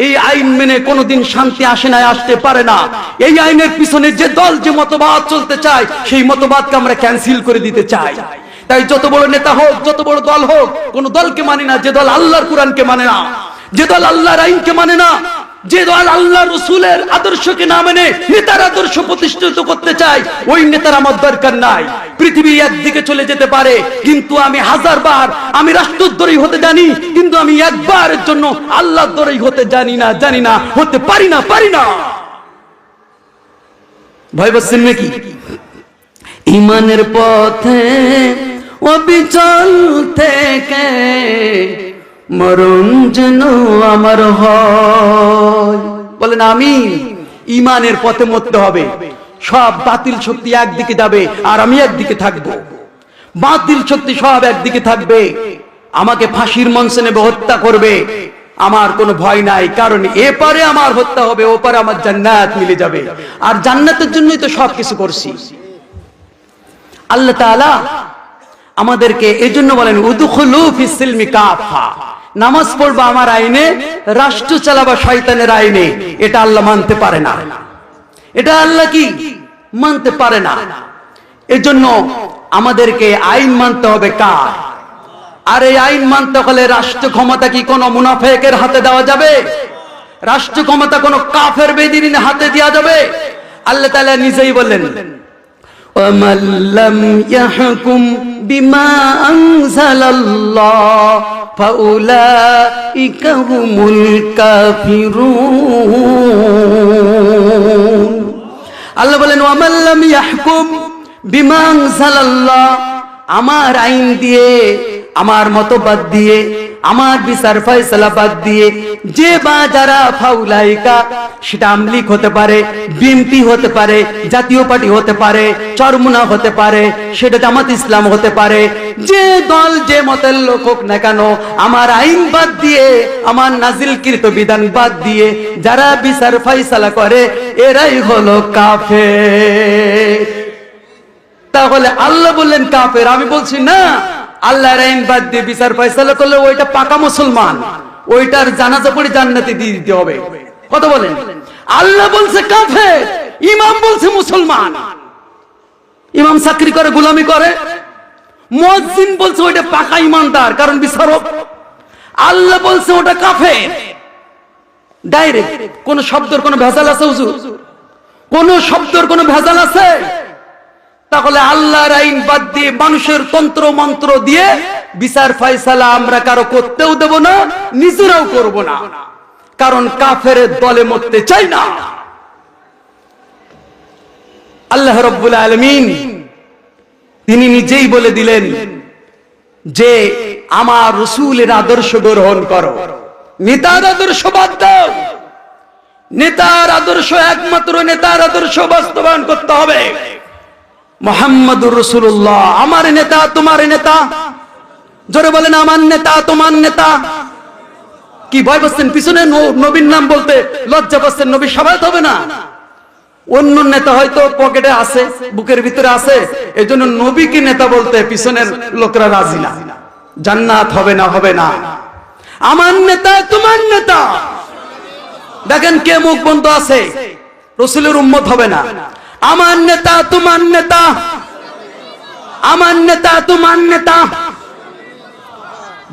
এই আইন মেনে কোনোদিন শান্তি আসে না, আসতে পারে না। এই আইনের পিছনে যে দল যে মতবাদ চলতে চায়, সেই মতবাদকে আমরা ক্যান্সেল করে দিতে চাই। তাই যত বড় নেতা হোক, যত বড় দল হোক, কোন দলকে মানে না যে দল আল্লাহর কোরআনকে মানে না, যে দল আল্লাহর আইনকে মানে না, যে দল আল্লাহ রসুলের আদর্শকে না মানে নেতার আদর্শ প্রতিষ্ঠিত করতে চায়, ওই নেতার আমার দরকার নাই। পৃথিবী একদিকে চলে যেতে পারে, কিন্তু আমি 1000 বার আমি রাষ্ট্রদ্রোহী হতে জানি, কিন্তু আমি একবারের জন্য আল্লাহদ্রোহী হতে জানি না, হতে পারি না। ভয় পাচ্ছেন নাকি? ইমানের পথে অবিচল থেকে মরণ যেন আমার হয়। বলেন আমিন। ইমানের পথে মরতে হবে। সব বাতিল শক্তি একদিকে যাবে, আর আমি একদিকে থাকবো। বাতিল শক্তি সব একদিকে থাকবে, আমাকে ফাঁসির মঞ্চে নেবে, হত্যা করবে। আমার কোনো ভয় নাই, কারণ এপারে আমার হত্যা হবে, ওপারে আমার জান্নাত মিলে যাবে। আর জান্নাতের জন্যই তো সবকিছু করছি। আল্লাহ তাআলা আমাদেরকে এজন্য বলেন উদখুলু ফিস সিলমি কাফা। নামাজ পড়বা আমার আইনে, রাষ্ট্র চালাবা শয়তানের আইনে। এটা আল্লাহ মানতে পারে না, এটা আল্লাহ কি মানতে পারে না। এজন্য আমাদেরকে আইন মানতে হবে কার? আর এই আইন মানতে হলে রাষ্ট্র ক্ষমতা কি কোনো মুনাফিকের হাতে দেওয়া যাবে? রাষ্ট্র ক্ষমতা কোনো কাফের বেদিনের হাতে দেওয়া যাবে? আল্লাহ তাআলা নিজেই বললেন وَمَنْ لَمْ يَحْكُمْ بِمَا أَنزَلَ اللَّهُ فَأُولَئِكَ هُمُ الْكَافِرُونَ। আল্লাহ বলেন وَمَنْ لَمْ يَحْكُمْ بِمَا أَنزَلَ اللَّهُ, আমার আইন দিয়ে, আমার মতবাদ দিয়ে, আমার বিচার ফয়সালা বাদ দিয়ে যে বা যারা ফাউলাইকা, সেটা আমলিক হতে পারে, বিএনপি হতে পারে, জাতীয় পার্টি হতে পারে, চরমুনা হতে পারে, সেটা জামাত ইসলাম হতে পারে, যে দল যে মতের লোক হোক না কেন, আমার আইন বাদ দিয়ে, আমার নাজিলকৃত বিধান বাদ দিয়ে যারা বিচার ফয়সালা করে, এরাই হলো কাফের। তাহলে আল্লাহ বললেন কাফের, আমি বলছি না। আল্লাহর আইন বাদ দিয়ে বিচার ফয়সালা করলে ওইটা পাকা মুসলমান, ওইটার জানাজা পড়ে জান্নাতে দিয়ে দিতে হবে। কথা বলেন? আল্লাহ বলছে কাফের, ইমাম বলছে মুসলমান, ইমাম চাকরি করে, গোলামি করে। মুয়াজ্জিন বলছে ওইটা পাকা ইমানদার, কারণ বিচারক। আল্লাহ বলছে ওটা কাফের। ডাইরেক্ট। কোন শব্দের কোন ভেজাল আছে হুজুর? কোন শব্দের কোন ভেজাল আছে? তাহলে আল্লাহর আইন বাদ দিয়ে মানুষের তন্ত্র মন্ত্র দিয়ে বিচার ফয়সালা আমরা কারো করতেও দেব না, নিজেরাও করব না, কারণ কাফেরের দলে মরতে চাই না। আল্লাহ রাব্বুল আলামিন তিনি নিজেই বলে দিলেন যে আমার রাসূলের আদর্শ গ্রহণ করো, নেতার আদর্শ বাদ দাও। নেতার আদর্শ একমাত্র নেতার আদর্শ বাস্তবায়ন করতে হবে। মুহাম্মাদুর রাসূলুল্লাহ আমার নেতা, তোমার নেতা। জোরে বলেন আমার নেতা, তোমার নেতা। কি ভয় পাচ্ছেন? পিছনে নবীর নাম বলতে লজ্জা পাচ্ছেন? নবী সবাই হবে না, অন্য নেতা হয়তো পকেটে আছে, বুকের ভিতরে আছে, এজন্য নবীকে নেতা বলতে পিছনের লোকরা রাজি না। জান্নাত হবে না, হবে না। আমার নেতা, তোমার নেতা। দেখেন কে মুখ বন্ধ আছে, রাসূলের উম্মত হবে না। আমার নেতা, তোমার নেতা। আমার নেতা, তোমার নেতা।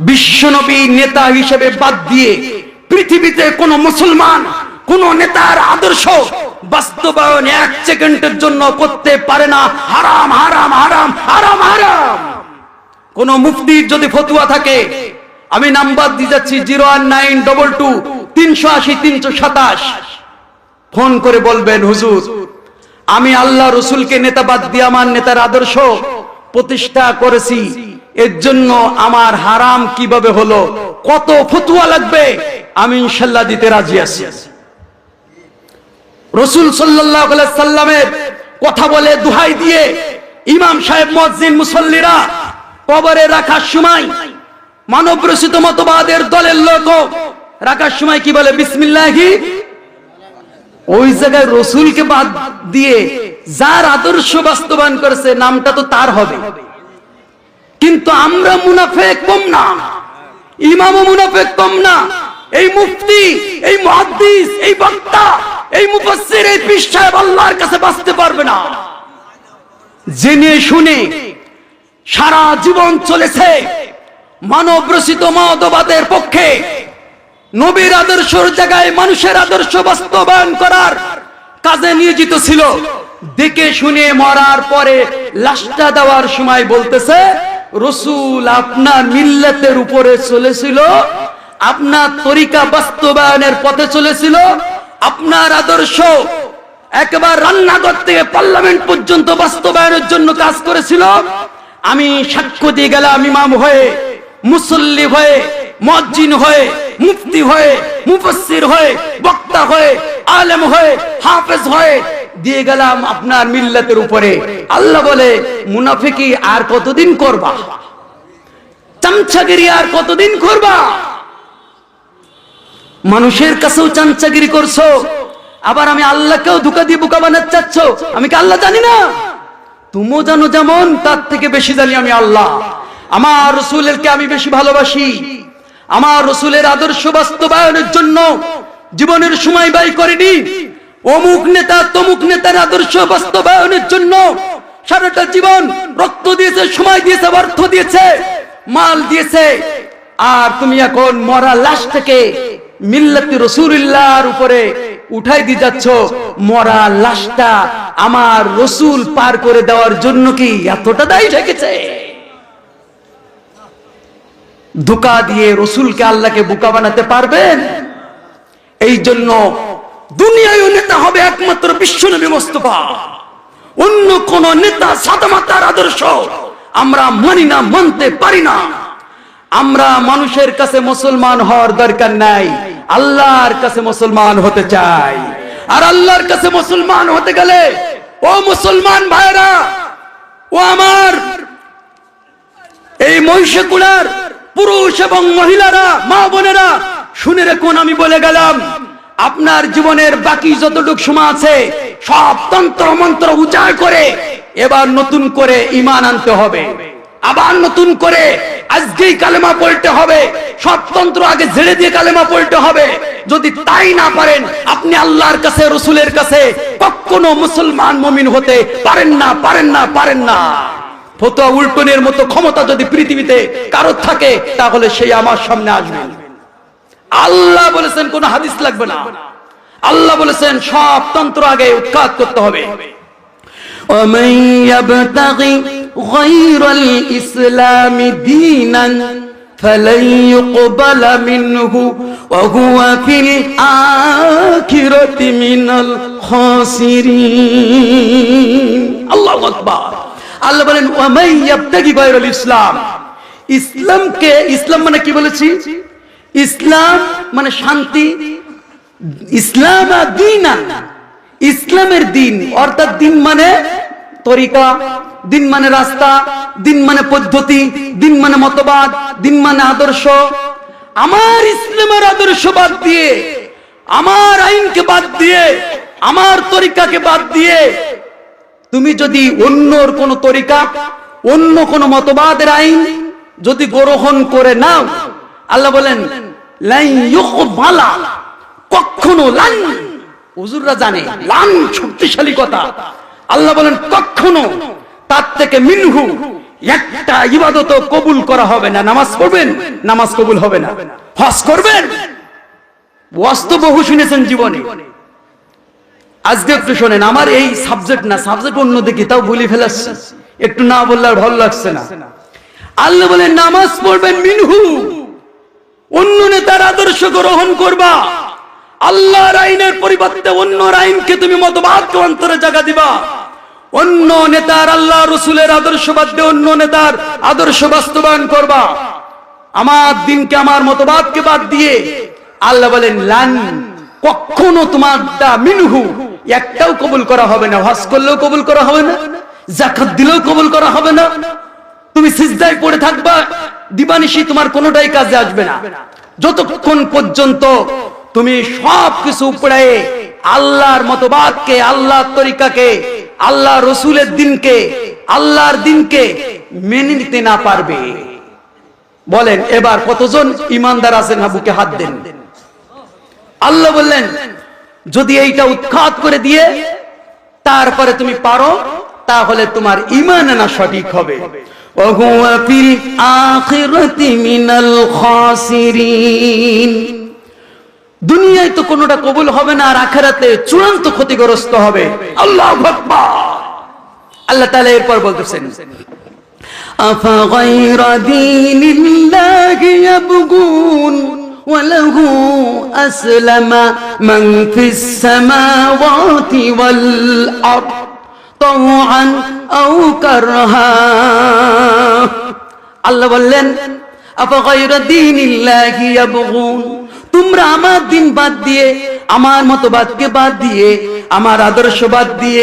বিশ্বনবী নেতা হিসেবে বাদ দিয়ে পৃথিবীতে কোন মুসলমান কোন নেতার আদর্শ বাস্তবায়ন এক সেকেন্ডের জন্য করতে পারে না। হারাম, হারাম, হারাম, হারাম, হারাম। কোন মুফতির যদি ফতোয়া থাকে, আমি নাম্বার দিয়ে যাচ্ছি 01922380327, ফোন করে বলবেন হুজুর আমি আল্লাহ রসুলকে নেতা বাদ দিয়ে আমার নেতার আদর্শ প্রতিষ্ঠা করেছি, এর জন্য আমার হারাম কিভাবে হলো, কত ফতোয়া লাগবে, আমি ইনশাআল্লাহ দিতে রাজি আছি। রাসূল সাল্লাল্লাহু আলাইহি সাল্লামের কথা বলে দোহাই দিয়ে ইমাম সাহেব, মুয়াজ্জিন, মুসল্লিরা কবরে রাখার সময় মানব রচিত মতবাদের দলের লোক রাখার সময় কি বলে? বিসমিল্লাহি। ওই জায়গায় রসুলকে বাদ দিয়ে যার আদর্শ বাস্তবায়ন করেছে নামটা তো তার হবে। কিন্তু আমরা মুনাফিক কম না, ইমামও মুনাফিক কম না। এই মুফতি, এই মুহাদ্দিস, এই বক্তা, এই মুফাসসির, এই পীর সাহেব আল্লাহর কাছে বাঁচতে পারবে না। জেনে শুনে সারা জীবন চলেছে মানব রচিত মতবাদের পক্ষে, নবীর আদর্শের জায়গায় মানুষের আদর্শ বাস্তবায়ন করার কাজে নিয়োজিত ছিল। দেখে শুনে মরার পরে লাশটা দেওয়ার সময় বলতেছে রাসূল আপনার মিল্লাতের উপরে চলেছিল, আপনার তরিকা বাস্তবায়নের পথে চলেছিল, আপনার আদর্শ একবার রান্নাঘর থেকে পার্লামেন্ট পর্যন্ত বাস্তবায়নের জন্য কাজ করেছিল। আমি সাক্ষ্য দিয়ে গেলাম ইমাম হয়ে, মুসল্লি হয়ে, মুয়াজ্জিন হয়ে, মুফতি হয়ে, মুফাসসির হয়ে, বক্তা হয়ে, আলেম হয়ে, হাফেজ হয়ে দিয়ে গেলাম আপনার মিল্লাতের উপরে। আল্লাহ বলে মুনাফিকি আর কতদিন করবা? চামচাগিরি আর কতদিন করবা? মানুষের কাছেও চামচাগিরি করছো, আবার আমি আল্লাহকেও ধোঁকা দিয়ে বোকা বানাতে চাচ্ছ। আমি কি আল্লাহ জানি না? তুমিও জানো যেমন, তার থেকে বেশি জানি আমি আল্লাহ। আমার রাসূলকে আমি বেশি ভালোবাসি। আমার রাসূলের আদর্শ বাস্তবায়নের জন্য জীবনের সময় ব্যয় করিনি। অমুক নেতা তমুক নেতার আদর্শ বাস্তবায়নের জন্য সারাটা জীবন রক্ত দিয়েছে, সময় দিয়েছে, অর্থ দিয়েছে, মাল দিয়েছে। আর তুমি এখন মরা লাশ থেকে মিল্লাতে রাসূলুল্লাহর উপরে উঠাই দিয়ে যাচ্ছ। মরা লাশটা আমার রাসূল পার করে দেওয়ার জন্য কি এতটা দায়ী ঠেকেছে? ধোঁকা দিয়ে রাসূলকে, আল্লাহকে বোকা বানাতে পারবেন? এই জন্য দুনিয়ায় নেতা হবে একমাত্র বিশ্বনবী মুস্তাফা। অন্য কোন নেতা সাদামাতার আদর্শ আমরা মানি না, মানতে পারি না। আমরা মানুষের কাছে মুসলমান হওয়ার দরকার নাই, আল্লাহর কাছে মুসলমান হতে চাই। আর আল্লাহর কাছে মুসলমান হতে গেলে ও মুসলমান ভাইরা, ও আমার এই মহিষকুলার পুরুষ এবং মহিলারা, মা বোনেরা, শুনে রাখুন, আমি বলে গেলাম আপনার জীবনের বাকি যতটুকু সময় আছে সব তন্ত্র মন্ত্র উজাড় করে এবার নতুন করে ঈমান আনতে হবে। আবার নতুন করে আজকেই কালেমা পড়তে হবে। সব তন্ত্র আগে ঝেড়ে দিয়ে কালেমা পড়তে হবে। যদি তাই না পারেন আপনি আল্লাহর কাছে, রাসূলের কাছে কখনো মুসলমান মুমিন হতে পারেন না, পারেন না, পারেন না। ফতোয়া উল্টনের মতো ক্ষমতা যদি পৃথিবীতে কারো থাকে তাহলে সেই আমার সামনে আসবেন। আল্লাহ বলেছেন কোন হাদিস লাগবে না, আল্লাহ বলেছেন সব তন্ত্র আগে উৎখাত করতে হবে। ومن يبتغي غير الإسلام دينا فلن يقبل منه وهو في الآخرة من الخاسرين আল্লাহু আকবার। আল্লাহ বলেন ওয়ামান ইয়াবতাগি গায়রাল ইসলাম। ইসলামকে, ইসলাম মানে কি বলেছি? ইসলাম মানে শান্তি, ইসলাম দীনান, ইসলামের দিন, অর্থাৎ দিন মানে তরিকা, দিন মানে রাস্তা, দিন মানে পদ্ধতি, দিন মানে মতবাদ, দিন মানে আদর্শ। আমার ইসলামের আদর্শ বাদ দিয়ে, আমার আইনকে বাদ দিয়ে, আমার তরিকাকে বাদ দিয়ে তুমি যদি অন্যর কোন তরিকা, অন্য কোন মতবাদের আইন যদি গ্রহণ করে নাও, আল্লাহ বলেন লাই ইউকবালা, কখনো, লান, হুজুররা জানে লান শক্তিশালী কথা, আল্লাহ বলেন কখনো তার থেকে মিনহু একটা ইবাদত কবুল করা হবে না। নামাজ পড়বেন, নামাজ কবুল হবে না। হজ করবেন, ওয়াজ তো বহু শুনেছেন জীবনে, আজকে একটু শোনেন। আমার এই সাবজেক্ট না, সাবজেক্ট অন্যদিকে, তাও বলে ফেলাচ্ছে, একটু না বললে আর ভালো লাগছে না। আল্লাহ বলেন নামাজ পড়বেন মিনহু, অন্য নেতার আদর্শ গ্রহণ করবা, আল্লাহর আইনের পরিবর্তে অন্য আইনকে তুমি মতবাদকে অন্তরে জায়গা দিবা, অন্য নেতার, আল্লাহ রসুলের আদর্শ বাদ দিয়ে অন্য নেতার আদর্শ বাস্তবায়ন করবা, আমার দিনকে, আমার মতবাদকে বাদ দিয়ে। আল্লাহ বলেন লান, কখনো তোমারটা মিনহু একটাও কবুল করা হবে না। হজ করলেও কবুল করা হবে না, যাকাত দিলেও কবুল করা হবে না, তুমি সিজদায় পড়ে থাকবা দিবানিশি, তোমার কোনোটাই কাজে আসবে না যতক্ষণ পর্যন্ত তুমি সবকিছু উপড়ে আল্লাহর মতবাদকে, আল্লাহর তরিকাকে, আল্লাহ রসুলের দিনকে, আল্লাহর দিনকে মেনে নিতে না পারবে। বলেন এবার কতজন ইমানদার আছেন? না বুকে হাত দেন। আল্লাহ বললেন যদি এইটা উৎখাত করে দিয়ে তারপরে তুমি পারো, তাহলে তোমার ঈমান আনা সঠিক হবে। وهو في الآخرة من الخاسرين দুনিয়ায় তো কোনোটা কবুল হবে না, আর আখিরাতে চূড়ান্ত ক্ষতিগ্রস্ত হবে। আল্লাহু আকবার। আল্লাহ তাআলা এরপর বলতেছেন أفغير دين الله يبغون وله أسلم من في السماوات والأرض طوعا أو كرها। আল্লাহ বললেন আফাগায়রা দীনিল্লাহি ইয়াবগুন, তোমরা আমার দিন বাদ দিয়ে, আমার মতবাদকে বাদ দিয়ে, আমার আদর্শ বাদ দিয়ে,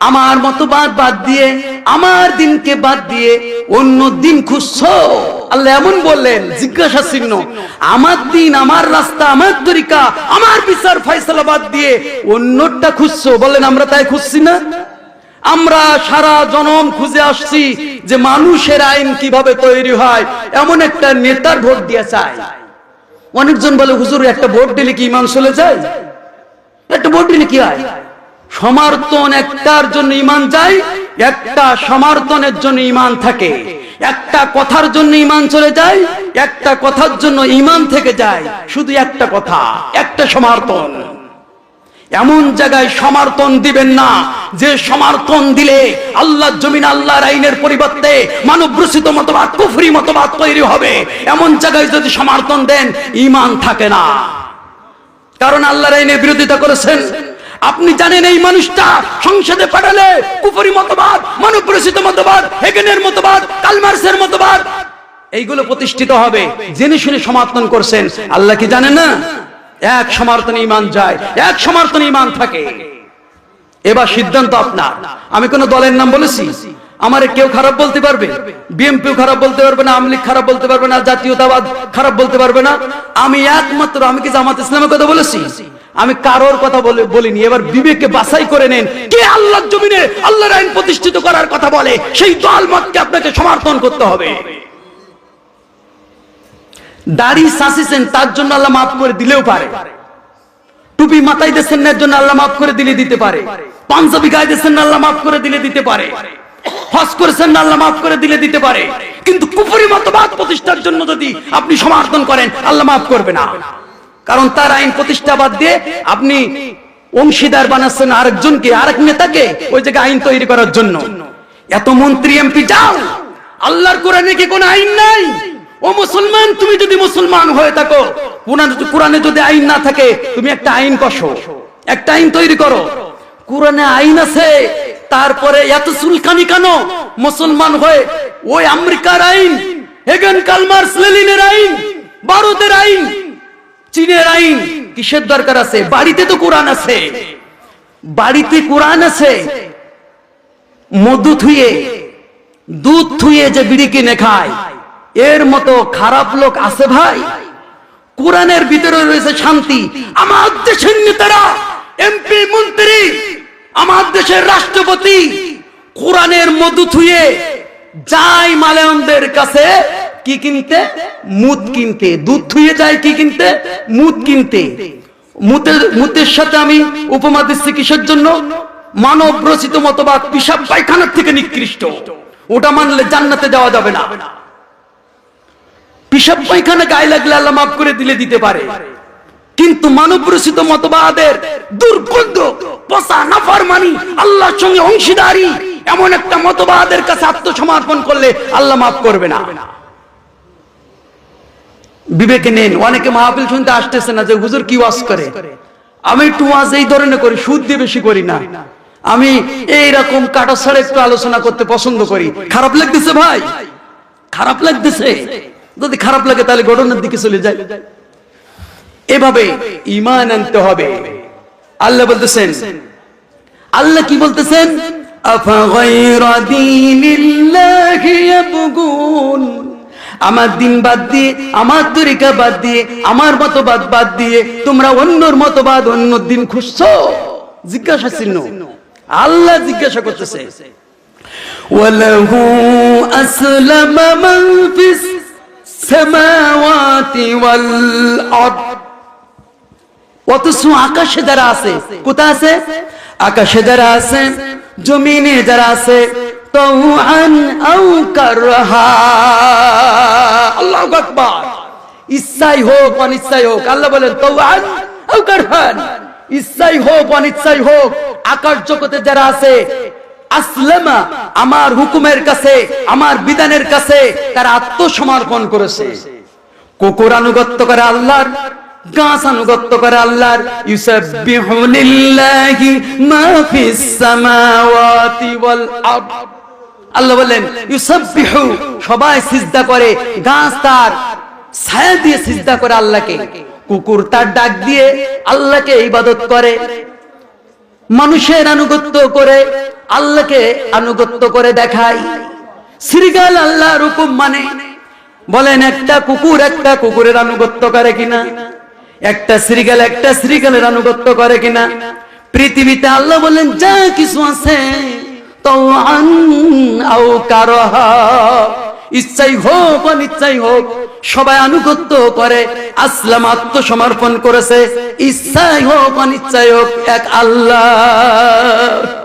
আমার মতবাদ বাদ দিয়ে, আমার দিনকে বাদ দিয়ে অন্য দিন খুঁজছো। আল্লাহ এমন বললেন, জিজ্ঞাসা চিহ্ন, আমার দিন, আমার রাস্তা, আমার তরিকা, আমার বিচার ফয়সালা বাদ দিয়ে অন্যটা খুঁজছো। বলেন আমরা তাই খুঁজছি না? আমরা সারা জনম খুঁজে আসছি যে মানুষের আইন কিভাবে তৈরি হয়, এমন একটা নেতার ভোট দিয়ে চাই। অনেকজন বলে হুজুর একটা ভোট দিলে কি ঈমান চলে যায়? একটা ভোট দিলে কি হয়? সমর্থন একটার জন্য ঈমান যায়, একটা সমর্থনের জন্য ঈমান থাকে। একটা কথার জন্য ঈমান চলে যায়, একটা কথার জন্য ঈমান থেকে যায়। শুধু একটা কথা, একটা সমর্থন। এমন জায়গায় সমর্থন দিবেন না যে সমর্থন দিলে আল্লাহর জমিন, আল্লাহর আইনের পরিবর্তে মানব রচিত মতবাদ, কুফরি মতবাদ তৈরি হবে। এমন জায়গায় যদি সমর্থন দেন, ঈমান থাকে না। কারণ আল্লাহর আইনের বিরোধিতা করেছেন। আপনি জানেন এই মানুষটা সংসদে পাঠালে কুফরি মতবাদ, মানব রচিত মতবাদ, হেগেনের মতবাদ, কার্ল মার্ক্সের মতবাদ এইগুলো প্রতিষ্ঠিত হবে। জেনে শুনে সমর্থন করছেন। আল্লাহ কি জানেন না? এক সমর্থনে ঈমান যায়, এক সমর্থনে ঈমান থাকে। এবার সিদ্ধান্ত আপনার। আমি কোন দলের নাম বলেছি? আমারে কেউ খারাপ বলতে পারবে? বিএনপিও খারাপ বলতে পারবে না, আওয়ামী লীগ খারাপ বলতে পারবে না, জাতীয়তাবাদ খারাপ বলতে পারবে না। আমি একমাত্র, আমি কি জামাত ইসলামের কথা বলেছি? আমি কারোর কথা বলিনি। এবার বিবেককে বাছাই করে নেন, কে আল্লাহর জমিনে আল্লাহর আইন প্রতিষ্ঠিত করার কথা বলে, সেই দল মতকে আপনাকে সমর্থন করতে হবে। দাড়ি চাষিছেন, তার জন্য আল্লাহ মাফ করে দিলেও পারে। টুপি মাথায় দিয়েছেন না, এর জন্য আল্লাহ মাফ করে দিতে পারে। পাঞ্জাবি গায়ে দিয়েছেন না, আল্লাহ মাফ করে দিলে দিতে পারে। হজ করেছেন না, আল্লাহ মাফ করে দিলে দিতে পারে। কিন্তু কুফরি মতবাদ প্রতিষ্ঠার জন্য যদি আপনি সমর্থন করেন, আল্লাহ মাফ করবে না। কারণ তার আইন প্রতিষ্ঠা বাদ দিয়ে আপনি অংশীদার বানাচ্ছেন আরেকজনকে, আরেক নেতাকে ওই জায়গায় আইন তৈরি করার জন্য। এত মন্ত্রী এমপি যাও, আল্লাহর কোরআনে কি কোনো আইন নাই? ও মুসলমান, তুমি যদি মুসলমান হয়ে থাকো, কোরআনে যদি আইন না থাকে, তুমি একটা আইন কষো, একটা আইন তৈরি করো। কোরআনে আইন আছে, তারপরে এত চুলকানি কেন? মুসলমান হয়ে ওই আমেরিকার আইন, হেগেন কালমার্স লেনিনের আইন, ভারতের আইন, চীনের আইন কিসের দরকার আছে? বাড়িতে তো কোরআন আছে, বাড়িতে কোরআন আছে। মধু থুয়ে, দুধ থুয়ে যে বিড়ি কিনে খায়, এর মতো খারাপ লোক আছে ভাই? কোরআনের ভিতরে রয়েছে শান্তি। আমার দেশের নেতারা, এমপি, মন্ত্রী, আমার দেশের রাষ্ট্রপতি কোরআনের মধু থুয়ে যায় মালয়নদের কাছে কি কিনতে? মুদ কিনতে। দুধ থুয়ে যায় কি কিনতে? মুদ কিনতে। মুদের সাথে আমি উপমা দিচ্ছি কিসের জন্য? মানব রচিত মতবাদ পিশাব পায়খানার থেকে নিকৃষ্ট, ওটা মানলে জান্নাতে যাওয়া যাবে না। পিশাব পায়খানা গায়ে লাগলে আল্লাহ মাফ করে দিলে দিতে পারে, কিন্তু মানব রচিত মতবাদের দুর্গন্ধ, পচা, নাফরমানি, আল্লাহর সঙ্গে অংশীদারি, এমন একটা মতবাদের কাছে আত্মসমর্পণ করলে আল্লাহ মাফ করবে না। বিবেকে নেন। অনেকে মাহফিল শুনতে আসতেছে না যে হুজুর কি ওয়াজ করে। আমি একটু ওয়াজ এই ধরনের করি, সুদ দিয়ে বেশি করি না। আমি এইরকম কাটা ছাড়া একটু আলোচনা করতে পছন্দ করি। খারাপ লাগতেছে ভাই? খারাপ লাগতেছে? যদি খারাপ লাগে তাহলে ঘটনার দিকে চলে যায়। এভাবে ঈমান আনতে হবে। আল্লাহ বলতেছেন, আল্লাহ কি বলতেছেন? আফা গায়রা দীনিল্লাহি ইয়াবগুন, আমার দিন বাদ দিয়ে, আমার তরিকা বাদ দিয়ে, আমার মতবাদ বাদ দিয়ে তোমরা অন্যর মতবাদ, অন্য দিন খুঁজছো? জিজ্ঞাসা চিহ্ন। আল্লাহ জিজ্ঞাসা করতেছে, ওয়ালাহু আসলামা মান ফিস সামাওয়াতি ওয়াল আরদ। অথচ আকাশে যারা আছে, কোথায় আছে? আকাশে যারা আছে, জমিনে যারা আছে, তাওআন আও কারহা, আল্লাহু আকবার, ইচ্ছাই হোক অনিচ্ছাই হোক, আল্লাহ বলেন তাওআন আও কারহান, ইচ্ছাই হোক অনিচ্ছাই হোক, আকাশ জগতে যারা আছে, আসলামা, আমার হুকুমের কাছে, আমার বিধানের কাছে তারা আত্মসমর্পণ করেছে। কুকুর আনুগত্য করে আল্লাহর, গাছ আনুগত্য করে আল্লাহর। ইউসাব্বিহু লিল্লাহি মা ফিস সামাওয়াতি ওয়াল আরদ, আল্লাহ বলেন ইউসাব্বিহু, সবাই সিজদা করে। গাছ তার ছায়া দিয়ে সিজদা করে আল্লাহকে, কুকুর তার ডাক দিয়ে আল্লাহকে ইবাদত করে, মানুষের আনুগত্য করে আল্লাহকে আনুগত্য করে দেখায়। শ্রীগাল আল্লাহর হুকুম মানে। বলেন একটা কুকুরের আনুগত্য করে কিনা? একটা শ্রীগালের আনুগত্য করে কিনা? পৃথিবীতে আল্লাহ বলেন যা কিছু আছে, তাওআন আও কারহা, ইচ্ছাই হোক অনিচ্ছাই হোক, সবাই আনুগত্য করে। আসলাম, আত্মসমর্পণ করেছে, ইচ্ছাই হোক অনিচ্ছাই হোক, এক আল্লাহ।